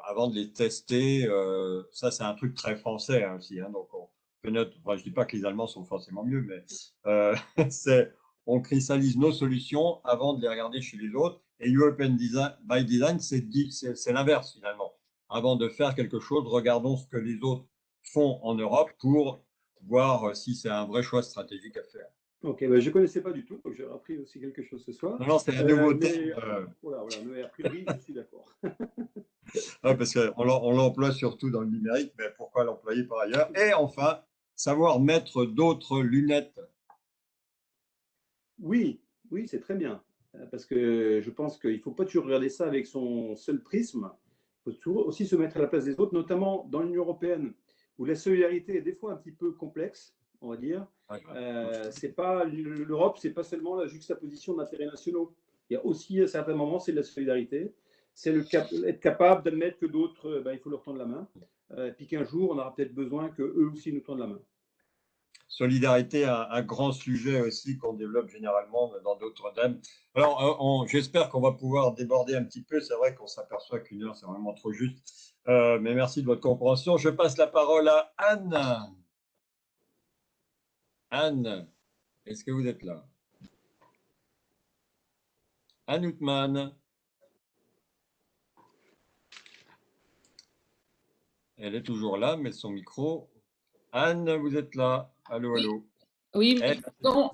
avant de les tester. Ça, c'est un truc très français aussi. Hein, donc, je ne dis pas que les Allemands sont forcément mieux, mais on cristallise nos solutions avant de les regarder chez les autres. Et European Design by Design, c'est l'inverse finalement. Avant de faire quelque chose, regardons ce que les autres font en Europe pour voir si c'est un vrai choix stratégique à faire. Ok, je ne connaissais pas du tout, donc j'ai appris aussi quelque chose ce soir. Non, c'est la nouveauté. Voilà, mais a priori, je suis d'accord. Parce qu'on l'emploie surtout dans le numérique, mais pourquoi l'employer par ailleurs? Et enfin, savoir mettre d'autres lunettes. Oui, c'est très bien. Parce que je pense qu'il ne faut pas toujours regarder ça avec son seul prisme. Il faut toujours aussi se mettre à la place des autres, notamment dans l'Union européenne, où la solidarité est des fois un petit peu complexe, on va dire. L'Europe, c'est pas seulement la juxtaposition d'intérêts nationaux. Il y a aussi, à certains moments, c'est de la solidarité. C'est être capable d'admettre que d'autres, il faut leur tendre la main. Puis qu'un jour, on aura peut-être besoin qu'eux aussi nous tendent la main. Solidarité, un grand sujet aussi qu'on développe généralement dans d'autres thèmes. Alors, j'espère qu'on va pouvoir déborder un petit peu. C'est vrai qu'on s'aperçoit qu'une heure, c'est vraiment trop juste. Mais merci de votre compréhension. Je passe la parole à Anne. Anne, est-ce que vous êtes là? Anne Outman. Elle est toujours là, mais son micro. Anne, vous êtes là. Allô, allô. Oui, pardon.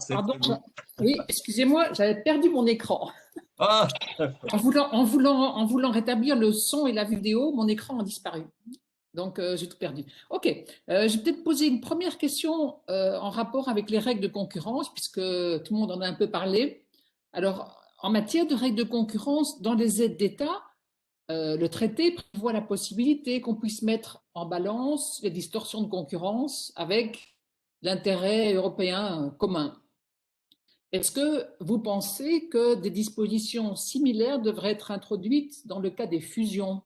Oui, excusez-moi, j'avais perdu mon écran. Ah En voulant rétablir le son et la vidéo, mon écran a disparu. Donc, j'ai tout perdu. OK. Je vais peut-être poser une première question en rapport avec les règles de concurrence, puisque tout le monde en a un peu parlé. Alors, en matière de règles de concurrence, dans les aides d'État, le traité prévoit la possibilité qu'on puisse mettre en balance les distorsions de concurrence avec l'intérêt européen commun. est-ce que vous pensez que des dispositions similaires devraient être introduites dans le cas des fusions,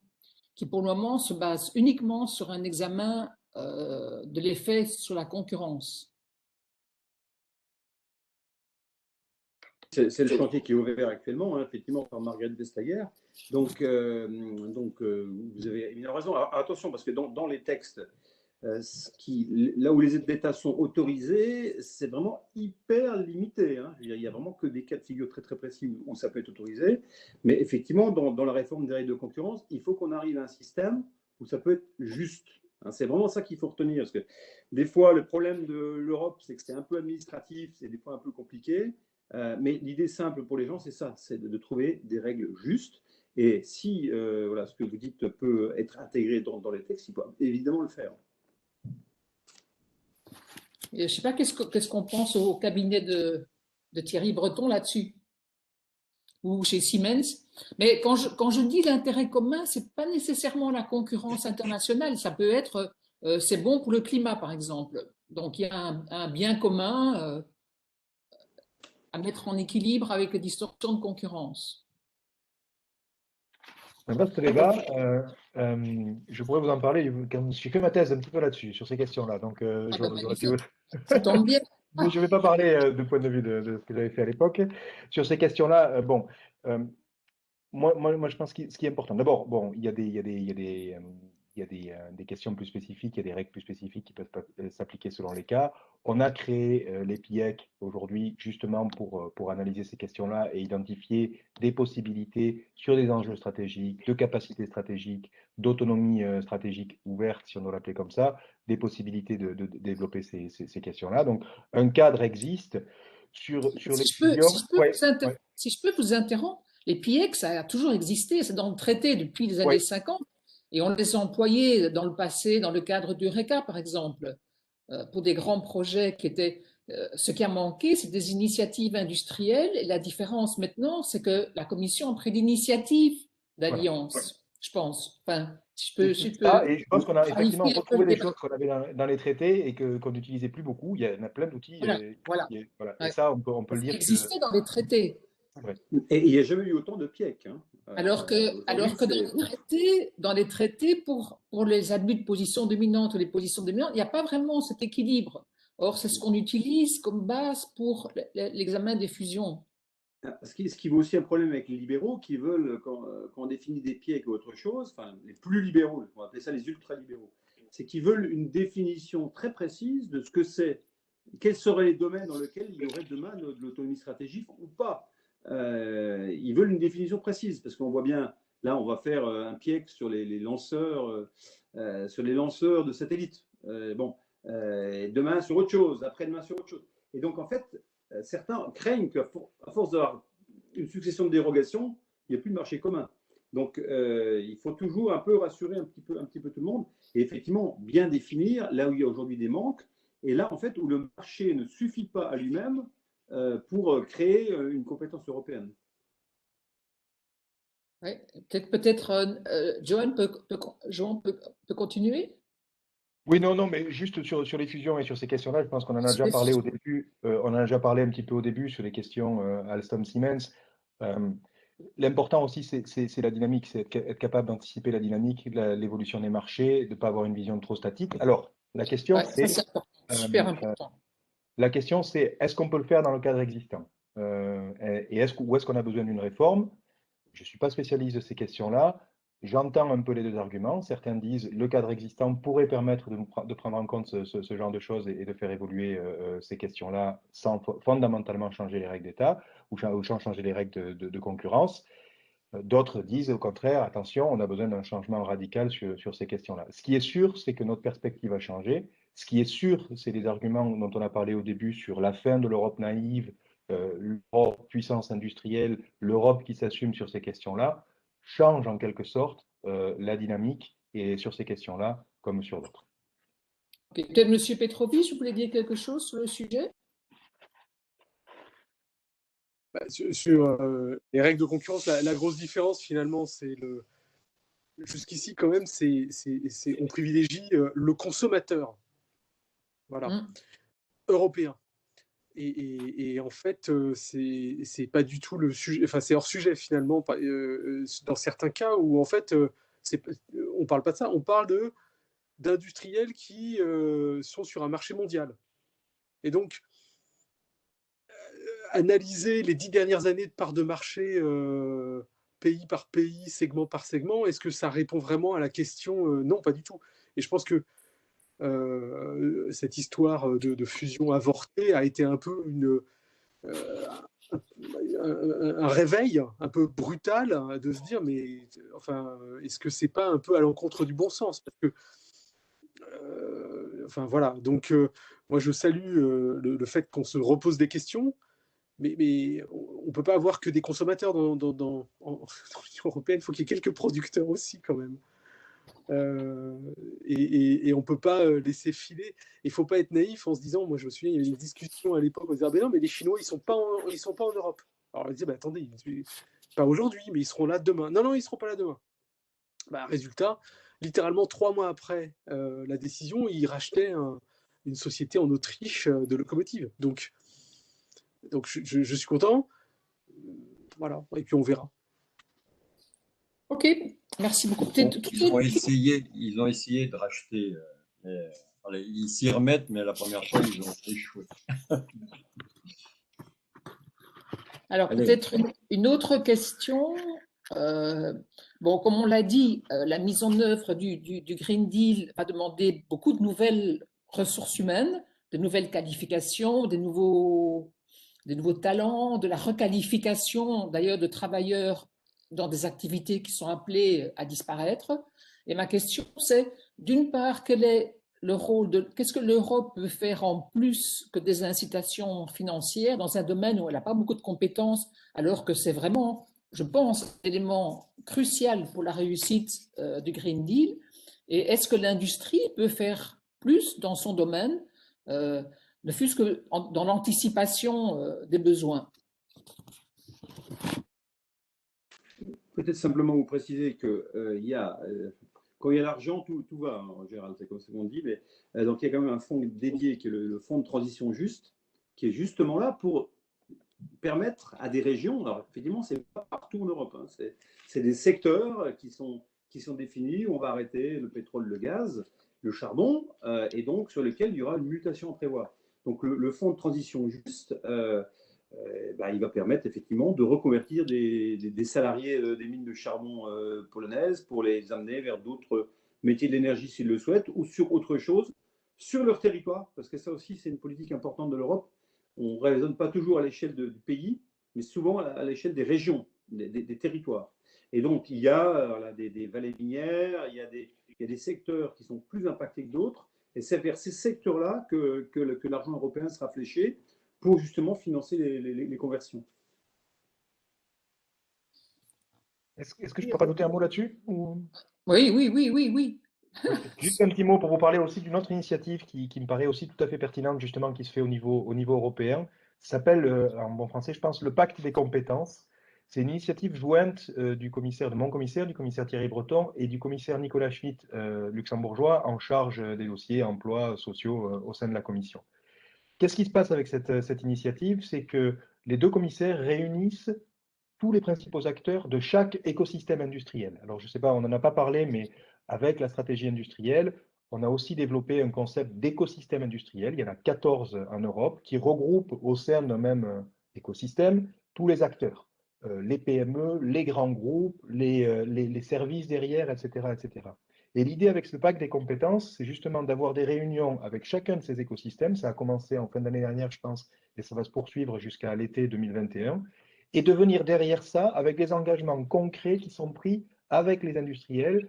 qui pour le moment se basent uniquement sur un examen de l'effet sur la concurrence? C'est le chantier qui est ouvert actuellement, hein, effectivement, par Margrethe Vestager. Donc, vous avez évidemment raison. Alors, attention, parce que dans les textes, là où les aides d'État sont autorisées, c'est vraiment hyper limité. Hein. Il n'y a vraiment que des cas de figure très très précis où ça peut être autorisé. Mais effectivement, dans la réforme des règles de concurrence, il faut qu'on arrive à un système où ça peut être juste. Hein, c'est vraiment ça qu'il faut retenir. Parce que des fois, le problème de l'Europe, c'est que c'est un peu administratif, c'est des fois un peu compliqué. Mais l'idée simple pour les gens, c'est ça, c'est de trouver des règles justes. Et si voilà, ce que vous dites peut être intégré dans les textes, il faut évidemment le faire. Je ne sais pas qu'est-ce qu'on pense au cabinet de Thierry Breton là-dessus, ou chez Siemens. Mais quand je dis l'intérêt commun, ce n'est pas nécessairement la concurrence internationale. Ça peut être, c'est bon pour le climat, par exemple. Donc, il y a un bien commun à mettre en équilibre avec les distorsions de concurrence. Un vaste débat. Je pourrais vous en parler. J'ai fait ma thèse un petit peu là-dessus, sur ces questions-là. Donc, ça tombe bien. Mais je ne vais pas parler du point de vue de ce que j'avais fait à l'époque. Sur ces questions-là, moi, je pense que ce qui est important, d'abord, bon, il y a des questions plus spécifiques, il y a des règles plus spécifiques qui peuvent s'appliquer selon les cas. On a créé les PIEC aujourd'hui justement pour analyser ces questions-là et identifier des possibilités sur des enjeux stratégiques, de capacités stratégiques, d'autonomie stratégique ouverte, si on doit l'appeler comme ça, des possibilités de développer ces questions-là. Donc, un cadre existe sur les fusions. Si je peux vous interrompre, les PIEC, ça a toujours existé, c'est dans le traité depuis les années 50, et on les a employés dans le passé, dans le cadre du RECA, par exemple, pour des grands projets qui étaient... ce qui a manqué, c'est des initiatives industrielles, et la différence maintenant, c'est que la Commission a pris l'initiative d'alliance, je pense. Enfin, et je pense qu'on a effectivement retrouvé des choses qu'on avait dans les traités et qu'on n'utilisait plus beaucoup. Il y en a plein d'outils. Voilà. Et ça, on peut le dire. Ça existait dans les traités. Et il n'y a jamais eu autant de PIEC. Hein. Alors que dans les traités, pour les abus de position dominante ou les positions dominantes, il n'y a pas vraiment cet équilibre. Or, c'est ce qu'on utilise comme base pour l'examen des fusions. Ce qui vaut aussi un problème avec les libéraux qui veulent, quand on définit des PIEC ou autre chose, enfin les plus libéraux, on va appeler ça les ultra-libéraux, c'est qu'ils veulent une définition très précise de ce que c'est, quels seraient les domaines dans lesquels il y aurait demain de l'autonomie stratégique ou pas. Ils veulent une définition précise parce qu'on voit bien, là, on va faire un PIEC sur les lanceurs, de satellites. Demain sur autre chose, après-demain sur autre chose. Et donc, en fait, certains craignent qu'à force d'avoir une succession de dérogations, il n'y ait plus de marché commun. Donc, il faut toujours un peu rassurer un petit peu tout le monde et effectivement bien définir là où il y a aujourd'hui des manques et là, en fait, où le marché ne suffit pas à lui-même pour créer une compétence européenne. Oui, peut-être Johan peut continuer. Oui, non, mais juste sur les fusions et sur ces questions-là, je pense qu'on en a déjà parlé au début. On en a déjà parlé un petit peu au début sur les questions Alstom-Siemens. L'important aussi, c'est la dynamique, c'est être capable d'anticiper la dynamique, l'évolution des marchés, de ne pas avoir une vision trop statique. Alors, la question, c'est super important. La question, c'est est-ce qu'on peut le faire dans le cadre existant et où est-ce qu'on a besoin d'une réforme? Je ne suis pas spécialiste de ces questions-là. J'entends un peu les deux arguments. Certains disent le cadre existant pourrait permettre de prendre en compte ce genre de choses et de faire évoluer ces questions-là sans fondamentalement changer les règles d'État ou changer les règles de concurrence. D'autres disent au contraire, attention, on a besoin d'un changement radical sur ces questions-là. Ce qui est sûr, c'est que notre perspective a changé. Ce qui est sûr, c'est les arguments dont on a parlé au début sur la fin de l'Europe naïve, l'Europe puissance industrielle, l'Europe qui s'assume sur ces questions-là, change en quelque sorte la dynamique et sur ces questions-là comme sur d'autres. Peut-être M. Petrovich, vous voulez dire quelque chose sur le sujet? Sur les règles de concurrence, la grosse différence finalement, c'est jusqu'ici quand même, on privilégie le consommateur, voilà, européen. Et en fait, c'est pas du tout le sujet, enfin, c'est hors sujet finalement, dans certains cas où en fait, on parle pas de ça, on parle d'industriels qui sont sur un marché mondial. Et donc, analyser les 10 dernières années de part de marché pays par pays, segment par segment, est-ce que ça répond vraiment à la question? Non, pas du tout. Et je pense que cette histoire de fusion avortée a été un peu un réveil un peu brutal de se dire, mais enfin, est-ce que c'est pas un peu à l'encontre du bon sens? Parce que, enfin voilà, donc moi je salue le fait qu'on se repose des questions, mais on ne peut pas avoir que des consommateurs dans l'Union européenne, il faut qu'il y ait quelques producteurs aussi quand même. Et on ne peut pas laisser filer. Il ne faut pas être naïf en se disant, moi je me souviens, il y avait une discussion à l'époque, on disait, ah ben non, mais les Chinois, ils ne sont pas en Europe. Alors on disait, bah, attendez, pas aujourd'hui, mais ils seront là demain. Non, non, ils ne seront pas là demain. Bah, résultat, littéralement 3 mois après la décision, ils rachetaient une société en Autriche de locomotives. Donc je suis content. Voilà, et puis on verra. Ok, merci beaucoup. Ils ont essayé de racheter. Ils s'y remettent, mais la première fois, ils ont échoué. Alors, peut-être une autre question. Bon, comme on l'a dit, la mise en œuvre du Green Deal va demander beaucoup de nouvelles ressources humaines, de nouvelles qualifications, des nouveaux talents, de la requalification d'ailleurs de travailleurs dans des activités qui sont appelées à disparaître. Et ma question, c'est d'une part, quel est le rôle qu'est-ce que l'Europe peut faire en plus que des incitations financières dans un domaine où elle n'a pas beaucoup de compétences, alors que c'est vraiment, je pense, un élément crucial pour la réussite du Green Deal. Et est-ce que l'industrie peut faire plus dans son domaine, ne fût-ce que dans l'anticipation des besoins? Peut-être simplement vous préciser que quand il y a l'argent, tout va, hein, en général, c'est comme ça qu'on dit. Mais, donc il y a quand même un fonds dédié qui est le fonds de transition juste, qui est justement là pour permettre à des régions, alors effectivement, c'est pas partout en Europe, hein, c'est des secteurs qui sont définis, où on va arrêter le pétrole, le gaz, le charbon, et donc sur lesquels il y aura une mutation à prévoir. Donc le fonds de transition juste, il va permettre effectivement de reconvertir des salariés des mines de charbon polonaises pour les amener vers d'autres métiers de l'énergie s'ils le souhaitent, ou sur autre chose, sur leur territoire, parce que ça aussi c'est une politique importante de l'Europe. On ne raisonne pas toujours à l'échelle du pays, mais souvent à l'échelle des régions, des territoires. Et donc, il y a des vallées minières, il y a des secteurs qui sont plus impactés que d'autres, et c'est vers ces secteurs-là que l'argent européen sera fléché pour justement financer les conversions. Est-ce que je peux rajouter un mot là-dessus Oui, oui, oui, oui, oui. Juste un petit mot pour vous parler aussi d'une autre initiative qui me paraît aussi tout à fait pertinente, justement, qui se fait au niveau européen. Ça s'appelle, en bon français, je pense, le Pacte des compétences. C'est une initiative jointe de mon commissaire, du commissaire Thierry Breton et du commissaire Nicolas Schmitt, luxembourgeois, en charge des dossiers emploi sociaux au sein de la commission. Qu'est-ce qui se passe avec cette initiative? C'est que les deux commissaires réunissent tous les principaux acteurs de chaque écosystème industriel. Alors, je ne sais pas, on n'en a pas parlé, mais avec la stratégie industrielle, on a aussi développé un concept d'écosystème industriel. Il y en a 14 en Europe qui regroupent au sein d'un même écosystème tous les acteurs, les PME, les grands groupes, les services derrière, etc., etc. Et l'idée avec ce pacte des compétences, c'est justement d'avoir des réunions avec chacun de ces écosystèmes. Ça a commencé en fin d'année dernière, je pense, et ça va se poursuivre jusqu'à l'été 2021 et de venir derrière ça avec des engagements concrets qui sont pris avec les industriels,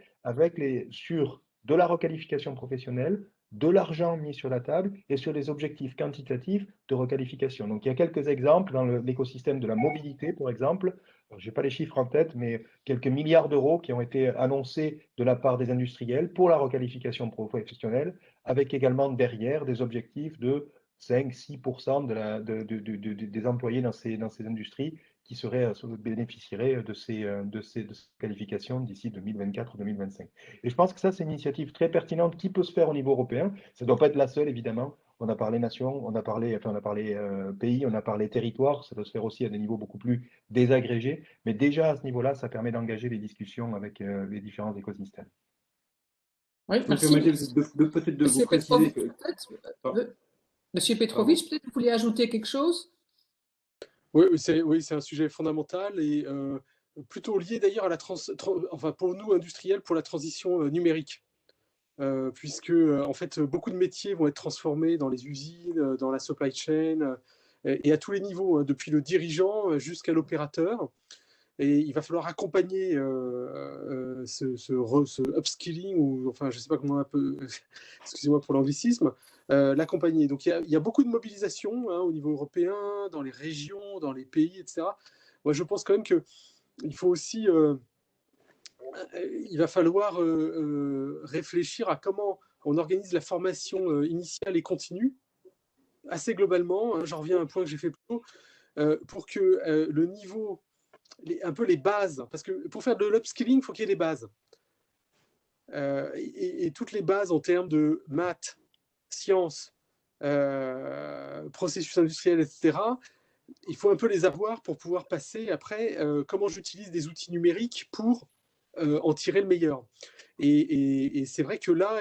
sur de la requalification professionnelle, de l'argent mis sur la table et sur des objectifs quantitatifs de requalification. Donc il y a quelques exemples dans l'écosystème de la mobilité, par exemple. Je n'ai pas les chiffres en tête, mais quelques milliards d'euros qui ont été annoncés de la part des industriels pour la requalification professionnelle, avec également derrière des objectifs de 5-6% des employés dans ces industries qui bénéficieraient de ces qualifications d'ici 2024-2025. Et je pense que ça, c'est une initiative très pertinente qui peut se faire au niveau européen. Ça ne doit pas être la seule, évidemment. on a parlé nation, on a parlé pays, on a parlé territoire, ça peut se faire aussi à des niveaux beaucoup plus désagrégés, mais déjà à ce niveau-là, ça permet d'engager les discussions avec les différents écosystèmes. Oui, Vous me permettez peut-être de vous préciser que… Monsieur Petrovic, peut-être vous voulez ajouter quelque chose? Oui, c'est un sujet fondamental et plutôt lié d'ailleurs à enfin pour nous industriels, pour la transition numérique. Puisque en fait beaucoup de métiers vont être transformés dans les usines, dans la supply chain et à tous les niveaux, hein, depuis le dirigeant jusqu'à l'opérateur. Et il va falloir accompagner ce upskilling, ou enfin je ne sais pas comment un peu, excusez-moi pour l'anglicisme, l'accompagner. Donc il y a beaucoup de mobilisation, hein, au niveau européen, dans les régions, dans les pays, etc. Moi je pense quand même qu'il faut aussi il va falloir réfléchir à comment on organise la formation initiale et continue, assez globalement, hein, j'en reviens à un point que j'ai fait plus tôt, pour que le niveau, un peu les bases, parce que pour faire de l'upskilling, il faut qu'il y ait des bases. Et toutes les bases en termes de maths, sciences, processus industriels, etc., il faut un peu les avoir pour pouvoir passer après comment j'utilise des outils numériques pour en tirer le meilleur. Et c'est vrai que là,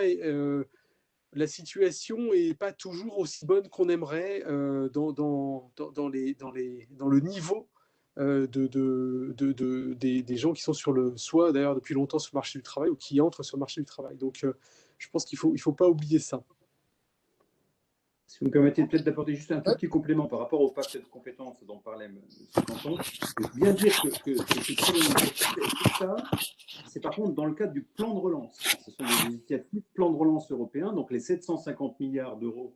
la situation n'est pas toujours aussi bonne qu'on aimerait dans le niveau des gens qui sont soit d'ailleurs depuis longtemps sur le marché du travail ou qui entrent sur le marché du travail. Donc, je pense qu'il faut pas oublier ça. Si vous me permettez peut-être d'apporter juste un tout petit complément par rapport au pacte de compétences dont parlait M. Canton, je veux bien dire que tout ça, c'est par contre dans le cadre du plan de relance. Ce sont des initiatives plan de relance européen, donc les 750 milliards d'euros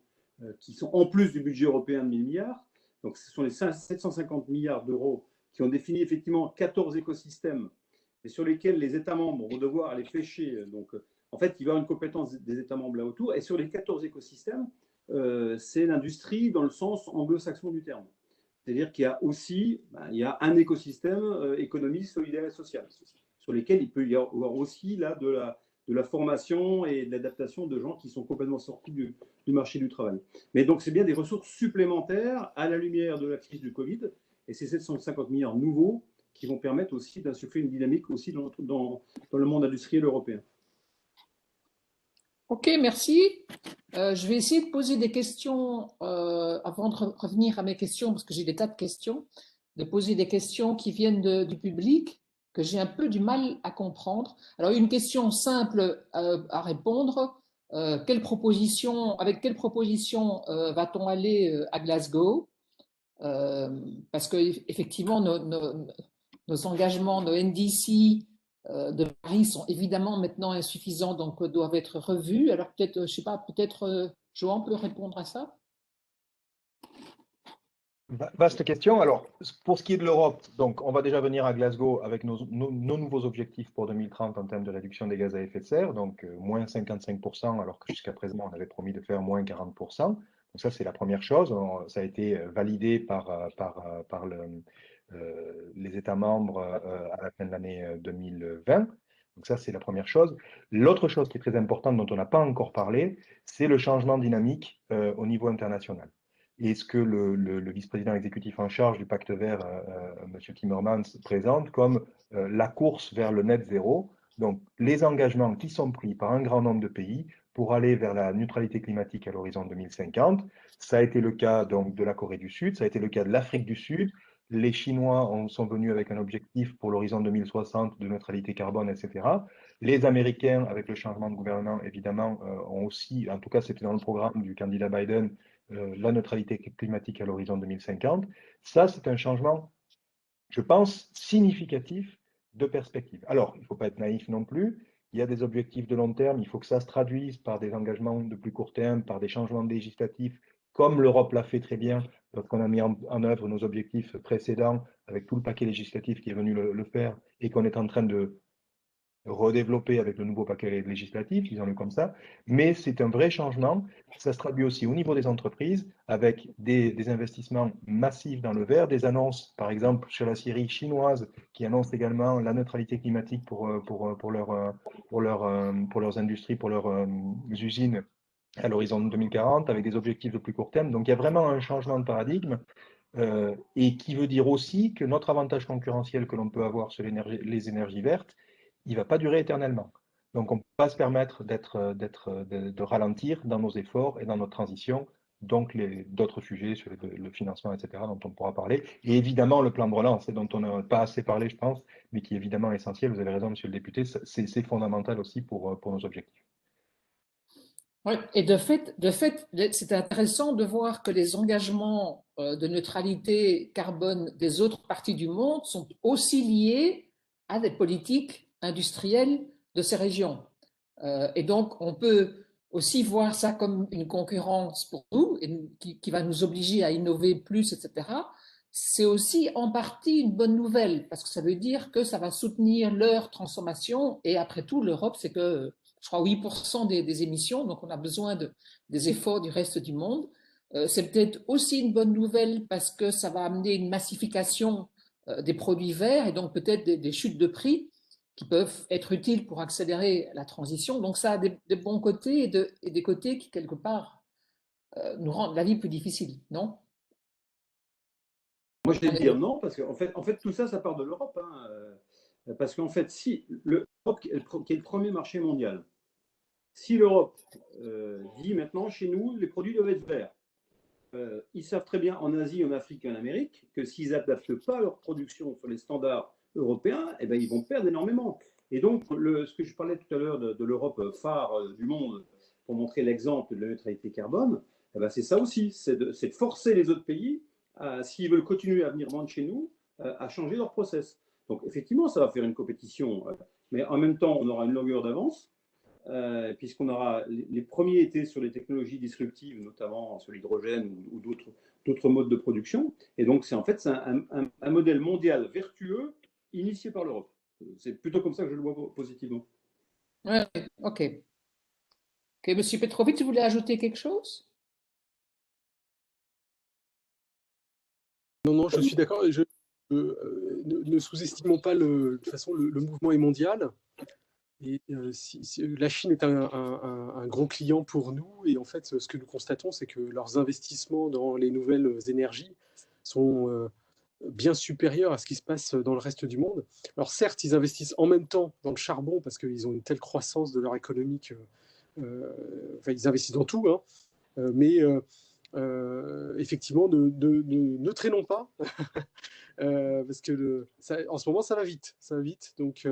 qui sont en plus du budget européen de 1000 milliards. Donc ce sont les 750 milliards d'euros qui ont défini effectivement 14 écosystèmes et sur lesquels les États membres vont devoir aller flécher. Donc en fait, il va y avoir une compétence des États membres là autour. Et sur les 14 écosystèmes, c'est l'industrie dans le sens anglo-saxon du terme. C'est-à-dire qu'il y a aussi il y a un écosystème économique, solidaire et social, sur lesquels il peut y avoir aussi là, de la formation et de l'adaptation de gens qui sont complètement sortis du marché du travail. Mais donc, c'est bien des ressources supplémentaires à la lumière de la crise du Covid, et c'est 750 milliards nouveaux qui vont permettre aussi d'insuffler une dynamique aussi dans le monde industriel européen. Ok, merci. Je vais essayer de poser des questions avant de revenir à mes questions, parce que j'ai des tas de questions, de poser des questions qui viennent du public, que j'ai un peu du mal à comprendre. Alors, une question simple à répondre. Avec quelle proposition va-t-on aller à Glasgow? Parce qu'effectivement, nos engagements, nos NDC de Paris sont évidemment maintenant insuffisants, donc doivent être revus. Alors peut-être, je ne sais pas, peut-être Johan peut répondre à ça? Vaste question. Alors, pour ce qui est de l'Europe, donc on va déjà venir à Glasgow avec nos nouveaux objectifs pour 2030 en termes de réduction des gaz à effet de serre, donc moins 55%, alors que jusqu'à présent on avait promis de faire moins 40%. Donc ça, c'est la première chose. Ça a été validé par les États membres à la fin de l'année 2020. Donc ça, c'est la première chose. L'autre chose qui est très importante, dont on n'a pas encore parlé, c'est le changement dynamique au niveau international. Et ce que le vice-président exécutif en charge du Pacte vert, M. Timmermans, présente comme la course vers le net zéro. Donc, les engagements qui sont pris par un grand nombre de pays pour aller vers la neutralité climatique à l'horizon 2050. Ça a été le cas donc, de la Corée du Sud, ça a été le cas de l'Afrique du Sud. Les Chinois sont venus avec un objectif pour l'horizon 2060 de neutralité carbone, etc. Les Américains, avec le changement de gouvernement, évidemment, ont aussi, en tout cas, c'était dans le programme du candidat Biden, la neutralité climatique à l'horizon 2050. Ça, c'est un changement, je pense, significatif de perspective. Alors, il ne faut pas être naïf non plus. Il y a des objectifs de long terme. Il faut que ça se traduise par des engagements de plus court terme, par des changements législatifs, comme l'Europe l'a fait très bien lorsqu'on a mis en œuvre nos objectifs précédents avec tout le paquet législatif qui est venu le faire et qu'on est en train de redévelopper avec le nouveau paquet législatif, disons-le comme ça, mais c'est un vrai changement. Ça se traduit aussi au niveau des entreprises avec des investissements massifs dans le vert, des annonces, par exemple, sur la série chinoise qui annonce également la neutralité climatique pour leurs industries, pour leurs usines à l'horizon 2040 avec des objectifs de plus court terme. Donc il y a vraiment un changement de paradigme et qui veut dire aussi que notre avantage concurrentiel que l'on peut avoir sur les énergies vertes, il ne va pas durer éternellement. Donc on ne peut pas se permettre de ralentir dans nos efforts et dans notre transition. Donc d'autres sujets sur le financement, etc., dont on pourra parler. Et évidemment, le plan de relance, dont on n'a pas assez parlé, je pense, mais qui est évidemment essentiel. Vous avez raison, monsieur le député, c'est fondamental aussi pour nos objectifs. Ouais. Et de fait, c'est intéressant de voir que les engagements de neutralité carbone des autres parties du monde sont aussi liés à des politiques industrielles de ces régions. Et donc, on peut aussi voir ça comme une concurrence pour nous, qui va nous obliger à innover plus, etc. C'est aussi en partie une bonne nouvelle, parce que ça veut dire que ça va soutenir leur transformation. Et après tout, l'Europe, c'est que, je crois, 8% des émissions, donc on a besoin des efforts du reste du monde. C'est peut-être aussi une bonne nouvelle parce que ça va amener une massification des produits verts et donc peut-être des chutes de prix qui peuvent être utiles pour accélérer la transition. Donc ça a des bons côtés et des côtés qui, quelque part, nous rendent la vie plus difficile, non? Moi, je vais te dire non, parce qu'en fait, tout ça, ça part de l'Europe. Hein, parce qu'en fait, si l'Europe, qui est le premier marché mondial, si l'Europe dit maintenant, chez nous, les produits doivent être verts, ils savent très bien en Asie, en Afrique et en Amérique que s'ils n'adaptent pas leur production sur les standards européens, eh ben, ils vont perdre énormément. Et donc, ce que je parlais tout à l'heure de l'Europe phare du monde pour montrer l'exemple de la neutralité carbone, eh ben, c'est ça aussi, c'est de forcer les autres pays, s'ils veulent continuer à venir vendre chez nous, à changer leur process. Donc, effectivement, ça va faire une compétition, mais en même temps, on aura une longueur d'avance. Puisqu'on aura les premiers étés sur les technologies disruptives, notamment sur l'hydrogène ou d'autres modes de production. Et donc, c'est un modèle mondial vertueux initié par l'Europe. C'est plutôt comme ça que je le vois positivement. Ouais, ok. Ok, Monsieur Petrovic, vous voulez ajouter quelque chose? Non, je suis d'accord. Ne sous-estimons pas de toute façon, le mouvement est mondial. Et la Chine est un gros client pour nous. Et en fait, ce que nous constatons, c'est que leurs investissements dans les nouvelles énergies sont bien supérieurs à ce qui se passe dans le reste du monde. Alors certes, ils investissent en même temps dans le charbon parce qu'ils ont une telle croissance de leur économie enfin, ils investissent dans tout, hein, mais effectivement, ne traînons pas, parce que en ce moment, ça va vite. Donc,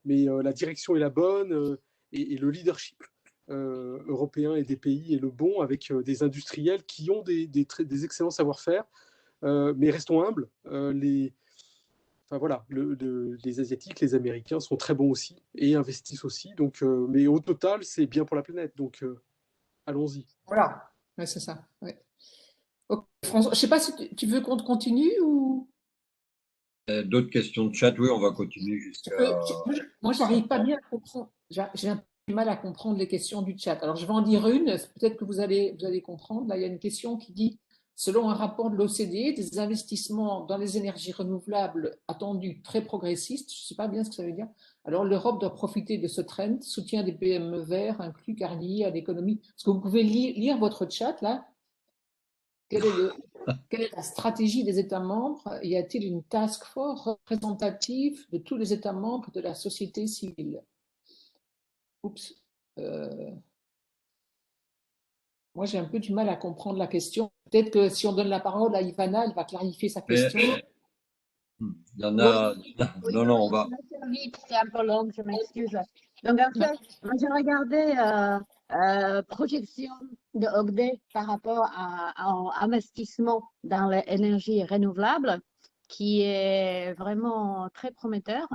mais la direction est la bonne, et le leadership européen et des pays est le bon, avec des industriels qui ont des excellents savoir-faire, mais restons humbles. Enfin, voilà, les Asiatiques, les Américains sont très bons aussi et investissent aussi. Donc, mais au total, c'est bien pour la planète. Donc, allons-y. Voilà. Ouais, c'est ça. Ouais. Ok, François, je ne sais pas si tu veux qu'on continue ou. D'autres questions de chat? Oui, on va continuer jusqu'à. Moi, j'arrive pas bien à comprendre. J'ai un peu du mal à comprendre les questions du chat. Alors, je vais en dire une. Peut-être que vous allez comprendre. Là, il y a une question qui dit, selon un rapport de l'OCDE, des investissements dans les énergies renouvelables attendus très progressistes. Je ne sais pas bien ce que ça veut dire. Alors, l'Europe doit profiter de ce trend, soutien des PME verts, inclus car lié à l'économie. Est-ce que vous pouvez lire votre chat là? Quelle est la stratégie des États membres? Y a-t-il une task force représentative de tous les États membres de la société civile? Oups. Moi, j'ai un peu du mal à comprendre la question. Peut-être que si on donne la parole à Ivana, elle va clarifier sa question. Il y en a. Oui, Non, on va. je vais faire vite, c'est un peu long, je m'excuse. Donc, en fait, moi, j'ai regardé projection de OCDE par rapport à investissement dans les énergies renouvelables, qui est vraiment très prometteur.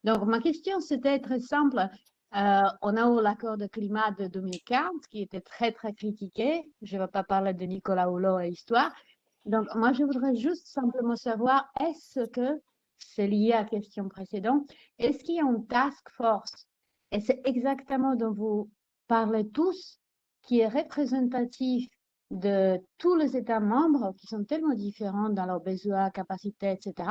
Donc, ma question, c'était très simple. On a eu l'accord de climat de 2015 qui était très, très critiqué. Je ne vais pas parler de Nicolas Hulot et histoire. Donc, moi, je voudrais juste simplement savoir, est-ce que c'est lié à la question précédente, est-ce qu'il y a une task force? Et c'est exactement dont vous parlez tous, qui est représentatif de tous les États membres qui sont tellement différents dans leurs besoins, capacités, etc.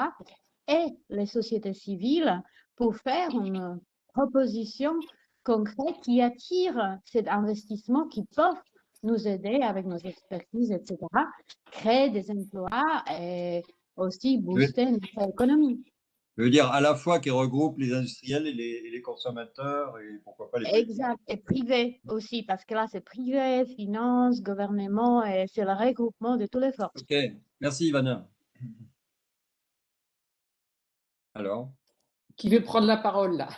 Et les sociétés civiles pour faire une proposition concrète qui attire cet investissement, qui peuvent nous aider avec nos expertises, etc., créer des emplois et aussi booster notre économie. Je veux dire à la fois qui regroupe les industriels et les consommateurs et pourquoi pas les politiques. Exact, et privé aussi, parce que là, c'est privé, finance, gouvernement, et c'est le regroupement de toutes les forces. Ok, merci Ivana. Alors? Qui veut prendre la parole là?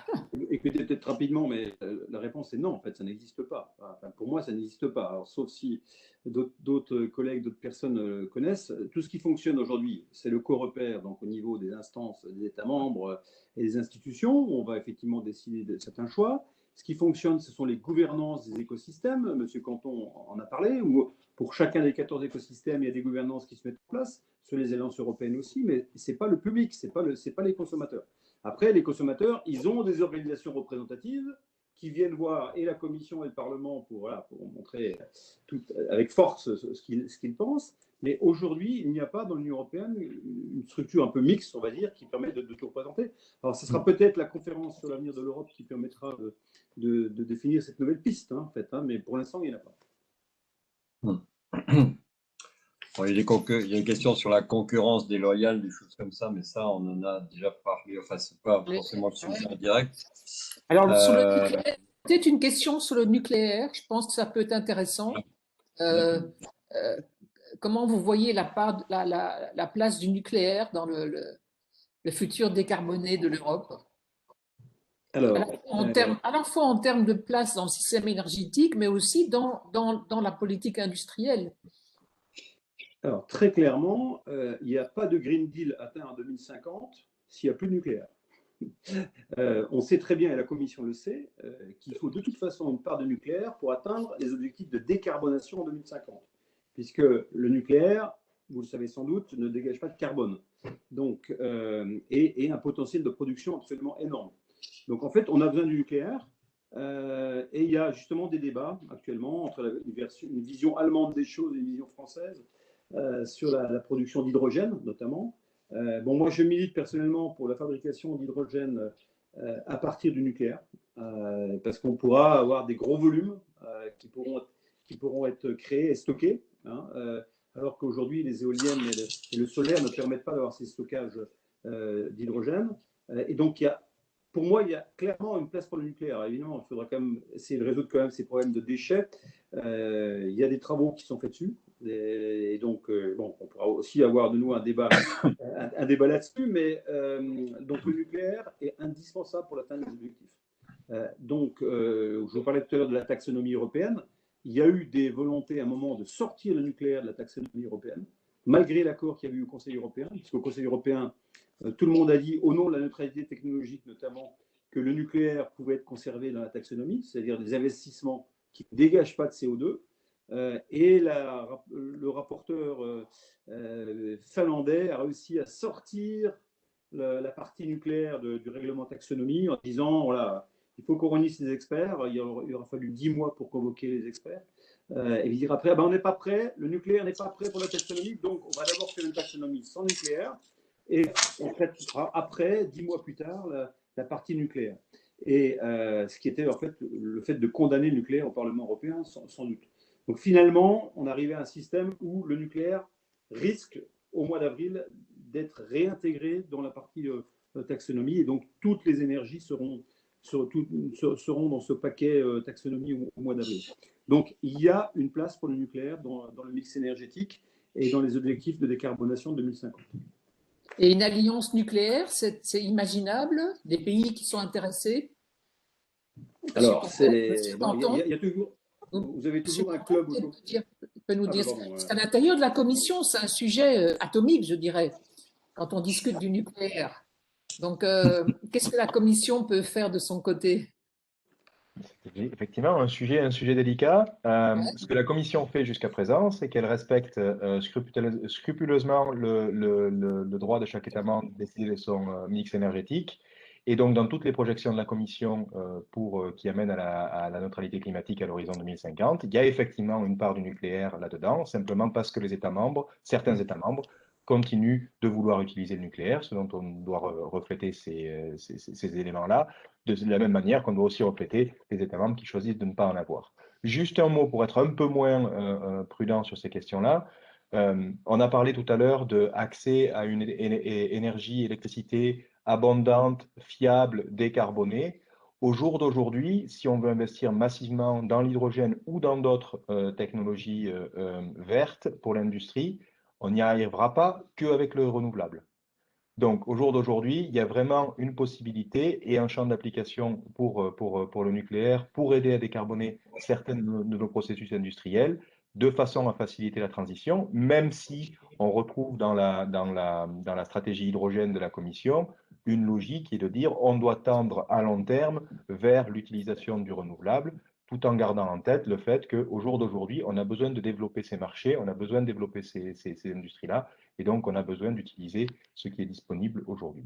Écoutez peut-être rapidement, mais la réponse est non, en fait, ça n'existe pas. Enfin, pour moi, ça n'existe pas. Alors, sauf si d'autres collègues, d'autres personnes connaissent. Tout ce qui fonctionne aujourd'hui, c'est le co-repère, donc au niveau des instances, des États membres et des institutions, où on va effectivement décider de certains choix. Ce qui fonctionne, ce sont les gouvernances des écosystèmes. Monsieur Canton en a parlé, où pour chacun des 14 écosystèmes, il y a des gouvernances qui se mettent en place, sur les alliances européennes aussi, mais ce n'est pas le public, ce n'est pas les consommateurs. Après, les consommateurs, ils ont des organisations représentatives qui viennent voir et la Commission et le Parlement pour montrer avec force ce qu'ils pensent. Mais aujourd'hui, il n'y a pas dans l'Union européenne une structure un peu mixte, on va dire, qui permet de tout représenter. Alors, ce sera peut-être la conférence sur l'avenir de l'Europe qui permettra de définir cette nouvelle piste, en fait, mais pour l'instant, il n'y en a pas. Bon, il y a des questions sur la concurrence déloyale, des choses comme ça, mais ça, on en a déjà parlé. Enfin, c'est pas forcément le sujet direct. Alors, sur le nucléaire, peut-être une question sur le nucléaire. Je pense que ça peut être intéressant. Comment vous voyez la place du nucléaire dans le futur décarboné de l'Europe? Alors, à la fois en termes de place dans le système énergétique, mais aussi dans la politique industrielle. Alors, très clairement, il n'y a pas de Green Deal atteint en 2050 s'il n'y a plus de nucléaire. On sait très bien, et la Commission le sait, qu'il faut de toute façon une part de nucléaire pour atteindre les objectifs de décarbonation en 2050. Puisque le nucléaire, vous le savez sans doute, ne dégage pas de carbone. Donc, et un potentiel de production absolument énorme. Donc, en fait, on a besoin du nucléaire. Et il y a justement des débats actuellement entre une vision allemande des choses et une vision française. Sur la production d'hydrogène, notamment. Moi, je milite personnellement pour la fabrication d'hydrogène à partir du nucléaire, parce qu'on pourra avoir des gros volumes qui pourront être créés et stockés, alors qu'aujourd'hui, les éoliennes et le solaire ne permettent pas d'avoir ces stockages d'hydrogène. Et donc, pour moi, il y a clairement une place pour le nucléaire. Évidemment, il faudra quand même essayer de résoudre quand même ces problèmes de déchets. Il y a des travaux qui sont faits dessus. Et donc, on pourra aussi avoir de nouveau un débat là-dessus, mais donc le nucléaire est indispensable pour l'atteinte des objectifs. Je vous parlais tout à l'heure de la taxonomie européenne. Il y a eu des volontés à un moment de sortir le nucléaire de la taxonomie européenne, malgré l'accord qu'il y a eu au Conseil européen, puisqu'au Conseil européen, tout le monde a dit, au nom de la neutralité technologique notamment, que le nucléaire pouvait être conservé dans la taxonomie, c'est-à-dire des investissements qui ne dégagent pas de CO2. Et le rapporteur finlandais a réussi à sortir la partie nucléaire du règlement taxonomie en disant, voilà, il faut qu'on réunisse les experts. Il aura fallu 10 mois pour convoquer les experts. Et dire après, on n'est pas prêt, le nucléaire n'est pas prêt pour la taxonomie, donc on va d'abord faire une taxonomie sans nucléaire, et on traitera après, 10 mois plus tard, la partie nucléaire. Et ce qui était en fait le fait de condamner le nucléaire au Parlement européen, sans doute. Donc finalement, on arrivait à un système où le nucléaire risque, au mois d'avril, d'être réintégré dans la partie taxonomie, et donc toutes les énergies seront dans ce paquet taxonomie au mois d'avril. Donc il y a une place pour le nucléaire dans le mix énergétique et dans les objectifs de décarbonation de 2050. Et une alliance nucléaire, c'est imaginable? Des pays qui sont intéressés? Alors, il y a toujours... Vous avez toujours un club autour. Peut nous dire, parce qu'à l'intérieur de la Commission, c'est un sujet atomique, je dirais, quand on discute du nucléaire. Donc, qu'est-ce que la Commission peut faire de son côté? C'est effectivement un sujet délicat. Ce que la Commission fait jusqu'à présent, c'est qu'elle respecte scrupuleusement le droit de chaque État membre de décider de son mix énergétique. Et donc, dans toutes les projections de la Commission qui amènent à la neutralité climatique à l'horizon 2050, il y a effectivement une part du nucléaire là-dedans, simplement parce que certains États membres, continuent de vouloir utiliser le nucléaire, ce dont on doit refléter ces éléments-là, de la même manière qu'on doit aussi refléter les États membres qui choisissent de ne pas en avoir. Juste un mot pour être un peu moins prudent sur ces questions-là. On a parlé tout à l'heure d'accès à une énergie, électricité abondante, fiable, décarbonée. Au jour d'aujourd'hui, si on veut investir massivement dans l'hydrogène ou dans d'autres technologies vertes pour l'industrie, on n'y arrivera pas qu'avec le renouvelable. Donc, au jour d'aujourd'hui, il y a vraiment une possibilité et un champ d'application pour le nucléaire, pour aider à décarboner certains de nos processus industriels, de façon à faciliter la transition, même si on retrouve dans la stratégie hydrogène de la Commission une logique qui est de dire on doit tendre à long terme vers l'utilisation du renouvelable, tout en gardant en tête le fait qu'au jour d'aujourd'hui, on a besoin de développer ces marchés, on a besoin de développer ces industries-là, et donc on a besoin d'utiliser ce qui est disponible aujourd'hui.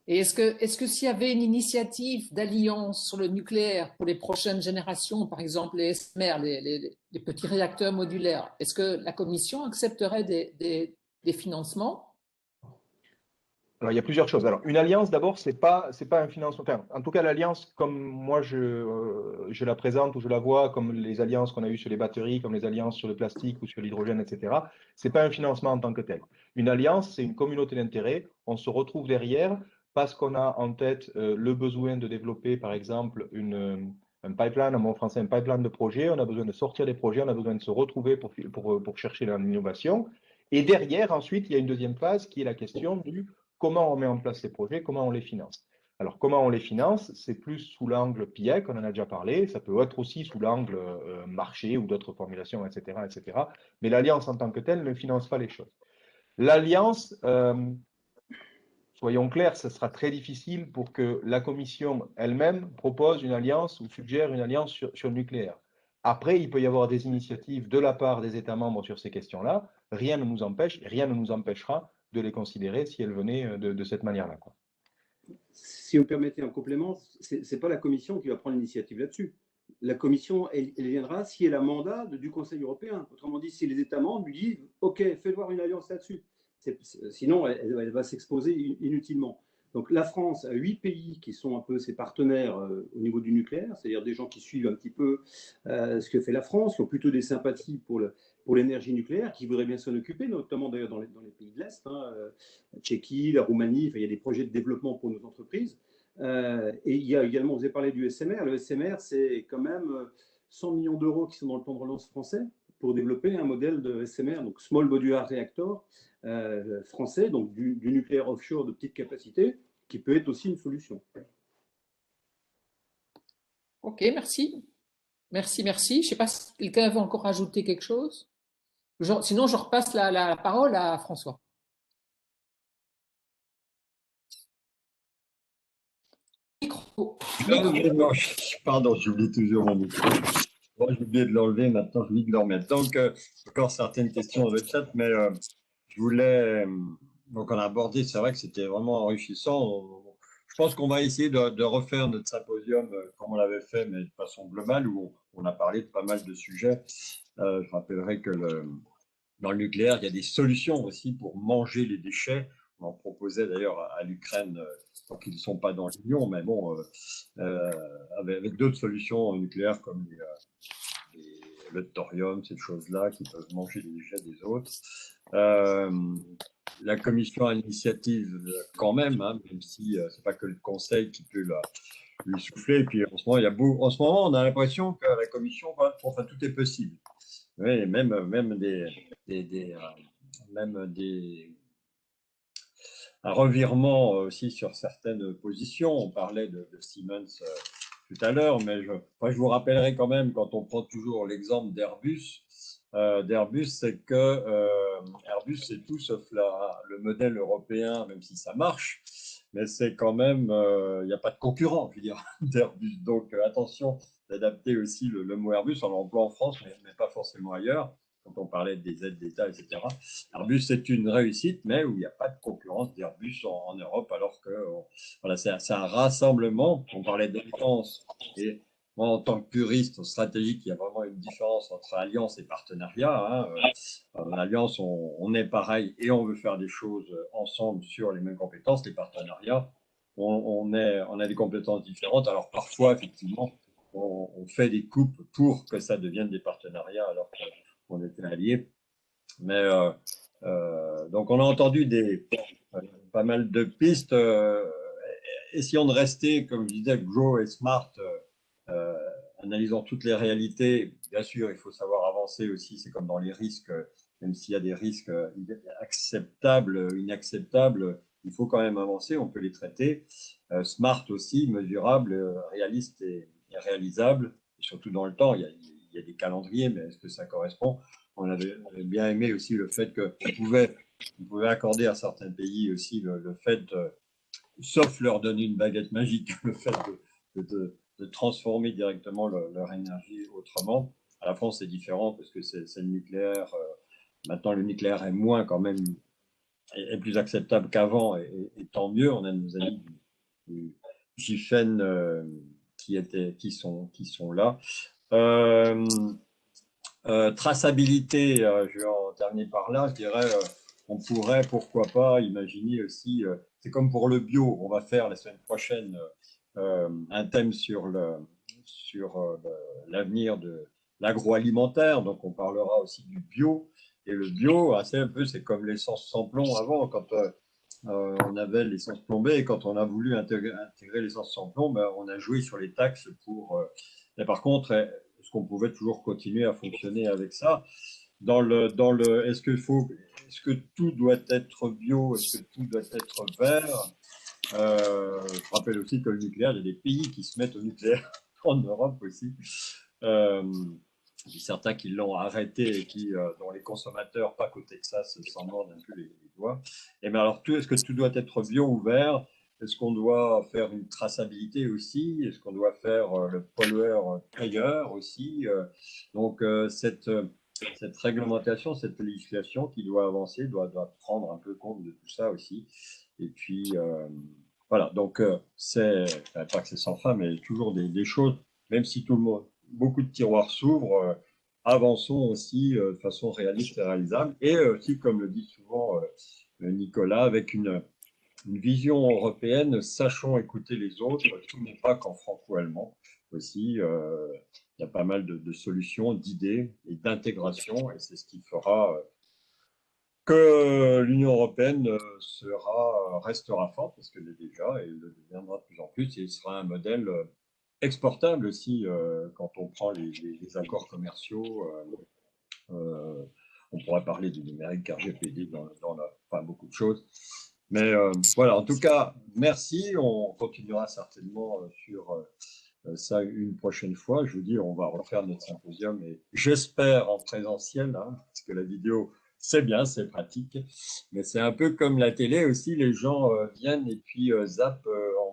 Et est-ce que s'il y avait une initiative d'alliance sur le nucléaire pour les prochaines générations, par exemple les SMR, les petits réacteurs modulaires, est-ce que la Commission accepterait des financements? Alors, il y a plusieurs choses. Alors, une alliance, d'abord, c'est pas un financement. Enfin, en tout cas, l'alliance, comme moi je la présente ou je la vois, comme les alliances qu'on a eues sur les batteries, comme les alliances sur le plastique ou sur l'hydrogène, etc., c'est pas un financement en tant que tel. Une alliance, c'est une communauté d'intérêts. On se retrouve derrière parce qu'on a en tête le besoin de développer, par exemple, un pipeline, en bon français, un pipeline de projets. On a besoin de sortir des projets, on a besoin de se retrouver pour chercher l'innovation. Et derrière, ensuite, il y a une deuxième phase qui est la question du comment on met en place ces projets, comment on les finance. Alors, comment on les finance, c'est plus sous l'angle PIEC, on en a déjà parlé, ça peut être aussi sous l'angle marché ou d'autres formulations, etc., etc. Mais l'alliance en tant que telle ne finance pas les choses. L'alliance, soyons clairs, ce sera très difficile pour que la Commission elle-même propose une alliance ou suggère une alliance sur le nucléaire. Après, il peut y avoir des initiatives de la part des États membres sur ces questions-là. Rien ne nous empêche, rien ne nous empêchera de les considérer si elles venaient de cette manière-là. Si vous permettez un complément, ce n'est pas la Commission qui va prendre l'initiative là-dessus. La Commission, elle viendra si elle a mandat du Conseil européen. Autrement dit, si les États membres lui disent « Ok, fais voir une alliance là-dessus ». Sinon, elle va s'exposer inutilement. Donc la France a 8 pays qui sont un peu ses partenaires au niveau du nucléaire, c'est-à-dire des gens qui suivent un petit peu ce que fait la France, qui ont plutôt des sympathies pour l'énergie nucléaire, qui voudraient bien s'en occuper, notamment d'ailleurs dans les pays de l'Est, la Tchéquie, la Roumanie, il y a des projets de développement pour nos entreprises. Et il y a également, vous avez parlé du SMR, le SMR c'est quand même 100 millions d'euros qui sont dans le plan de relance français pour développer un modèle de SMR, donc Small Modular Reactor, français, donc du nucléaire offshore de petite capacité, qui peut être aussi une solution. Ok, merci. Merci. Je ne sais pas si quelqu'un veut encore ajouter quelque chose. Sinon, je repasse la parole à François. Micro. Pardon, j'oublie toujours mon micro. Bon, j'ai oublié de l'enlever, maintenant je oublie de le remettre. Donc, encore certaines questions dans le chat, mais je voulais. Donc, on a abordé, c'est vrai que c'était vraiment enrichissant. Je pense qu'on va essayer de refaire notre symposium comme on l'avait fait, mais de façon globale, où on a parlé de pas mal de sujets. Je rappellerai que dans le nucléaire, il y a des solutions aussi pour manger les déchets. On en proposait d'ailleurs à l'Ukraine, donc ils ne sont pas dans l'Union, mais bon, avec d'autres solutions nucléaires comme le thorium, ces choses-là qui peuvent manger les déchets des autres. La commission a l'initiative quand même, même si c'est pas que le Conseil qui peut lui souffler. Et puis en ce moment, on a l'impression que la commission, enfin, tout est possible. Oui, même un revirement aussi sur certaines positions. On parlait de Siemens tout à l'heure, mais je vous rappellerai quand même, quand on prend toujours l'exemple d'Airbus, c'est que Airbus, c'est tout sauf le modèle européen, même si ça marche, mais c'est quand même, il n'y a pas de concurrent, je veux dire, d'Airbus. Donc attention d'adapter aussi le mot Airbus, on l'emploie en France, mais pas forcément ailleurs, quand on parlait des aides d'État, etc. Airbus, c'est une réussite, mais où il n'y a pas de concurrence d'Airbus en Europe, alors que voilà, c'est un rassemblement. On parlait d'alliance, et moi, en tant que puriste stratégique, il y a vraiment une différence entre alliance et partenariat. En alliance, on est pareil et on veut faire des choses ensemble sur les mêmes compétences. Les partenariats, on a des compétences différentes. Alors parfois, effectivement, on fait des coupes pour que ça devienne des partenariats alors qu'on était alliés. Mais donc on a entendu pas mal de pistes. Essayons de rester, comme je disais, grow et smart, analysant toutes les réalités. Bien sûr, il faut savoir avancer aussi. C'est comme dans les risques, même s'il y a des risques acceptables, inacceptables, il faut quand même avancer. On peut les traiter. Smart aussi, mesurable, réaliste et réalisable, et surtout dans le temps. Il y a des calendriers, mais est-ce que ça correspond? On avait bien aimé aussi le fait qu'on pouvait accorder à certains pays aussi le fait, sauf leur donner une baguette magique, le fait de transformer directement leur énergie autrement. À la France, c'est différent parce que c'est le nucléaire. Maintenant, le nucléaire est moins quand même, est plus acceptable qu'avant, et tant mieux. On a nos amis du GIFEN qui sont là. Traçabilité, je vais en terminer par là, je dirais, on pourrait, pourquoi pas, imaginer aussi, c'est comme pour le bio, on va faire la semaine prochaine un thème sur l'avenir de l'agroalimentaire, donc on parlera aussi du bio, et le bio, c'est comme l'essence sans plomb avant, quand on avait l'essence plombée, et quand on a voulu intégrer l'essence sans plomb, ben, on a joué sur les taxes pour... et par contre, est-ce qu'on pouvait toujours continuer à fonctionner avec ça? Est-ce que tout doit être bio? Est-ce que tout doit être vert? Je rappelle aussi que le nucléaire, il y a des pays qui se mettent au nucléaire en Europe aussi. Certains qui l'ont arrêté et dont les consommateurs, pas qu'au Texas, s'en mordent un peu les doigts. Et bien alors, est-ce que tout doit être bio ou vert? Est-ce qu'on doit faire une traçabilité aussi? Est-ce qu'on doit faire le pollueur-payeur aussi? Donc, cette réglementation, cette législation qui doit avancer, doit prendre un peu compte de tout ça aussi. Et puis, voilà, donc pas que c'est sans fin, mais toujours des choses, même si beaucoup de tiroirs s'ouvrent, avançons aussi de façon réaliste et réalisable. Et aussi, comme le dit souvent Nicolas, avec une vision européenne, sachons écouter les autres, tout n'est pas qu'en franco-allemand aussi. Il y a pas mal de solutions, d'idées et d'intégration, et c'est ce qui fera que l'Union européenne restera forte, parce qu'elle l'est déjà, et le deviendra de plus en plus, et il sera un modèle exportable aussi quand on prend les accords commerciaux. On pourrait parler du numérique RGPD enfin, beaucoup de choses. Mais voilà, en tout cas, merci. On continuera certainement sur ça une prochaine fois. Je vous dis, on va refaire notre symposium, et j'espère en présentiel, hein, parce que la vidéo, c'est bien, c'est pratique, mais c'est un peu comme la télé aussi, les gens viennent et puis zappent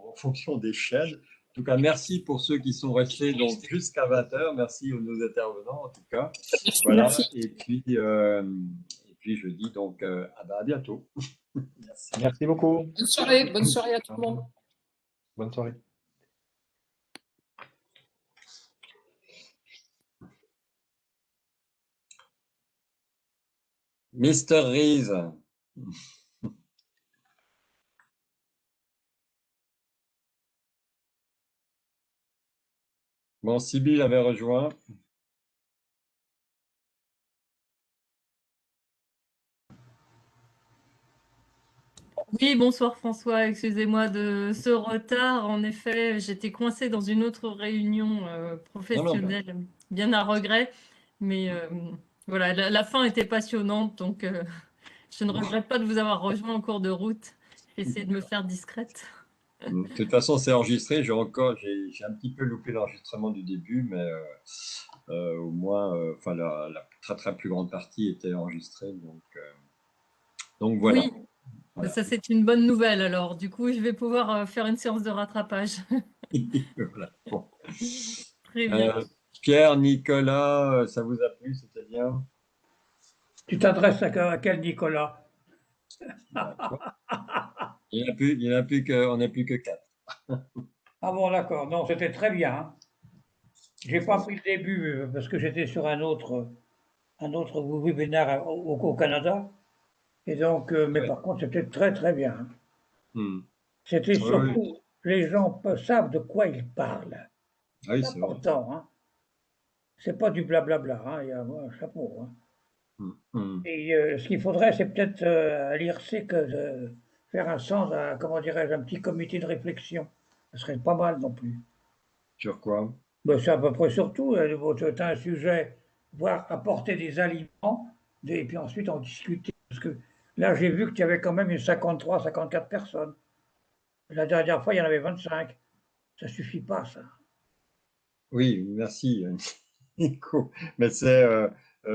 en fonction des chaînes. En tout cas, merci pour ceux qui sont restés donc jusqu'à 20h. Merci aux nos intervenants, en tout cas. Voilà. Merci. Et puis je dis donc à bientôt. Merci. Merci beaucoup. Bonne soirée à tout le monde. Bonne soirée. Mr. Rees. Bon, Sybille avait rejoint. Oui, bonsoir François, excusez-moi de ce retard. En effet, j'étais coincée dans une autre réunion professionnelle, bien à regret. Mais voilà, la fin était passionnante, donc je ne regrette pas de vous avoir rejoint en cours de route. J'essaie de me faire discrète. De toute façon, c'est enregistré. J'ai un petit peu loupé l'enregistrement du début, mais au moins, enfin, la très très plus grande partie était enregistrée. Donc voilà. Oui, Voilà. ça c'est une bonne nouvelle. Alors, du coup, je vais pouvoir faire une séance de rattrapage. Voilà. Bon. Très bien. Pierre, Nicolas, ça vous a plu? C'était bien? Tu t'adresses à quel Nicolas? On n'a plus que 4. Ah bon, d'accord. Non, c'était très bien. J'ai pas pris le début parce que j'étais sur un autre webinaire au Canada. Et donc, mais Ouais. par contre, c'était très très bien. Hmm. C'était Oui, surtout, les gens savent de quoi ils parlent. Ah oui, C'est c'est vrai. important, hein. C'est pas du blablabla, hein. Il y a un chapeau, hein. Et ce qu'il faudrait, c'est peut-être à l'IRC que de faire un sens, comment dirais-je, un petit comité de réflexion. Ce serait pas mal non plus. Sur quoi? Ben, c'est à peu près surtout, tu as un sujet, voir apporter des aliments, et puis ensuite en discuter. Parce que là, j'ai vu qu'il y avait quand même une 53, 54 personnes. La dernière fois, il y en avait 25. Ça suffit pas, ça. Oui, merci, Nico. Mais c'est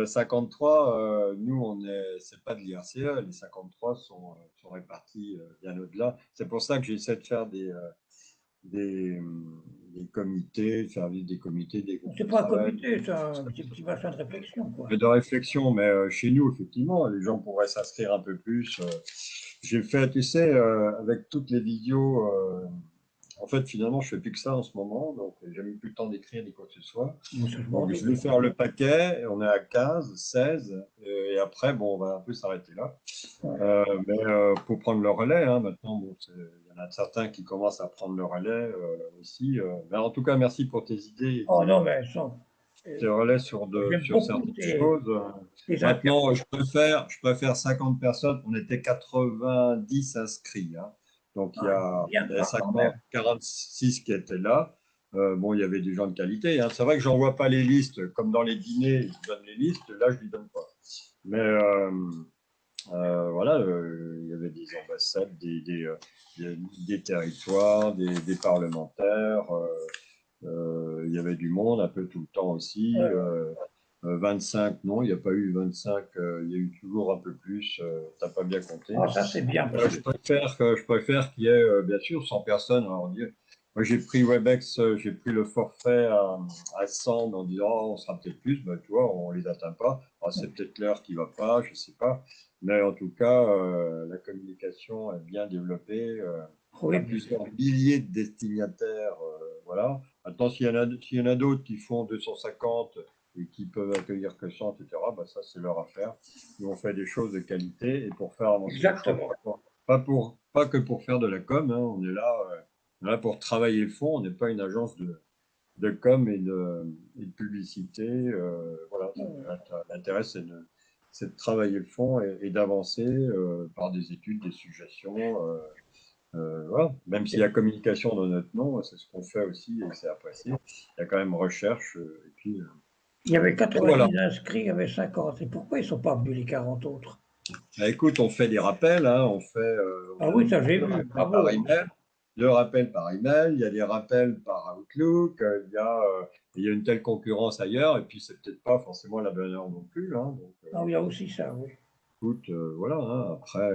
53, nous, c'est pas de l'IRCE, les 53 sont répartis bien au-delà. C'est pour ça que j'essaie de faire des, des comités, de faire vivre des comités, des groupes C'est de pas un travail. comité, c'est un petit machin de réflexion, quoi. Mais de réflexion, mais chez nous, effectivement, les gens pourraient s'inscrire un peu plus. J'ai fait, tu sais, avec toutes les vidéos, en fait, finalement, je fais plus que ça en ce moment, donc j'ai même plus le temps d'écrire ni quoi que ce soit. Donc, je vais faire le paquet, on est à 15, 16, et après, bon, on va un peu s'arrêter là. Mais pour prendre le relais, hein, maintenant, bon, il y en a certains qui commencent à prendre le relais aussi. Mais en tout cas, merci pour tes idées. Oh non, mais Tes relais sur beaucoup certaines choses. Maintenant, je préfère 50 personnes. On était 90 inscrits, hein. Donc, il y a 46 qui étaient là. Bon, il y avait des gens de qualité, hein. C'est vrai que je n'envoie pas les listes comme dans les dîners, je donne les listes. Là, je ne les donne pas. Mais voilà, il y avait des ambassades, des territoires, des parlementaires. Il y avait du monde un peu tout le temps aussi. 25, non, il n'y a pas eu 25, il y a eu toujours un peu plus. T'as pas bien compté. Ah, ça, c'est bien. Je préfère qu'il y ait, bien sûr, 100 personnes. Alors, moi, j'ai pris Webex, j'ai pris le forfait à 100 en disant, oh, on sera peut-être plus. Ben, tu vois, on les atteint pas. Alors, c'est peut-être l'heure qui va pas, je sais pas. Mais en tout cas, la communication est bien développée. Il y a plusieurs milliers de destinataires. Voilà. Maintenant, s'il y en a d'autres qui font 250 et qui peuvent accueillir que 100, etc., bah ça, c'est leur affaire. Nous, on fait des choses de qualité et pour faire avancer les choses, pas que pour faire de la com, hein, on est là pour travailler le fond. On n'est pas une agence de com et de publicité. Voilà. L'intérêt, c'est de travailler le fond et d'avancer par des études, des suggestions. Voilà. Même s'il y a communication dans notre nom, c'est ce qu'on fait aussi et c'est apprécié. Il y a quand même recherche. Et puis, il y avait 90 inscrits, il y avait 50. Et pourquoi ils ne sont pas venus les 40 autres? Bah, écoute, on fait des rappels. Hein, on fait, ah oui, ça j'ai vu. Par email. 2 rappels par email. Il y a des rappels par Outlook. Il y a une telle concurrence ailleurs. Et puis, c'est peut-être pas forcément la bonne heure non plus. Hein, donc, il y a aussi ça, oui. Écoute, voilà. Hein, après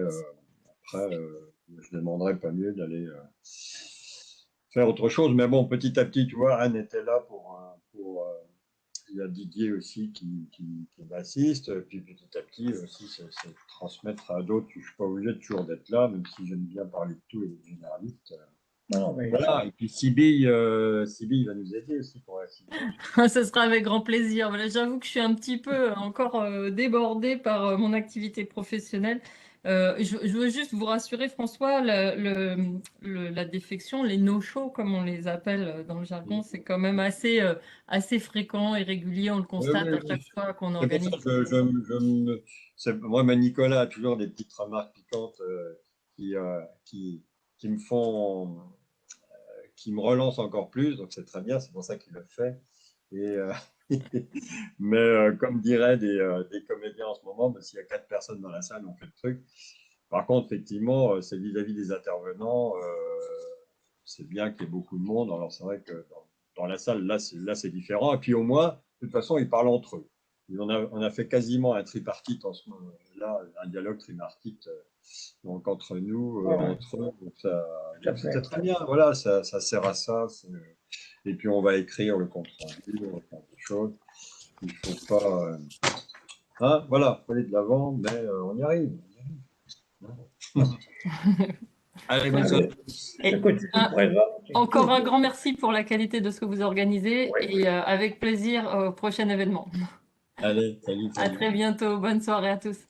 je ne demanderais pas mieux d'aller faire autre chose. Mais bon, petit à petit, tu vois, Anne était là pour il y a Didier aussi qui m'assiste. Puis petit à petit aussi, c'est transmettre à d'autres. Je ne suis pas obligé de toujours d'être là, même si j'aime bien parler de tout et d'être généraliste. Non, mais voilà. Et puis Sybille va nous aider aussi pour la Ce sera avec grand plaisir. Voilà, j'avoue que je suis un petit peu encore débordée par mon activité professionnelle. Je veux juste vous rassurer, François, la défection, les no-shows, comme on les appelle dans le jargon, c'est quand même assez fréquent et régulier. On le constate à chaque fois qu'on organise. Moi, mais Nicolas a toujours des petites remarques piquantes qui me font, qui me relancent encore plus. Donc c'est très bien, c'est pour ça qu'il le fait. Mais comme diraient des comédiens en ce moment, s'il y a 4 personnes dans la salle, on fait le truc. Par contre, effectivement, c'est vis-à-vis des intervenants, c'est bien qu'il y ait beaucoup de monde. Alors, c'est vrai que dans la salle, là, c'est différent. Et puis, au moins, de toute façon, ils parlent entre eux. Et on a fait quasiment un tripartite en ce moment-là, un dialogue tripartite donc entre nous, entre eux. C'était très bien. Voilà, ça sert à ça. Et puis, on va écrire le compte-rendu, on va faire des choses. Il ne faut pas. Hein, voilà, il faut aller de l'avant, mais on y arrive. Allez, bonne soirée. Encore un grand merci pour la qualité de ce que vous organisez et avec plaisir au prochain événement. Allez, salut. À très bientôt. Bonne soirée à tous.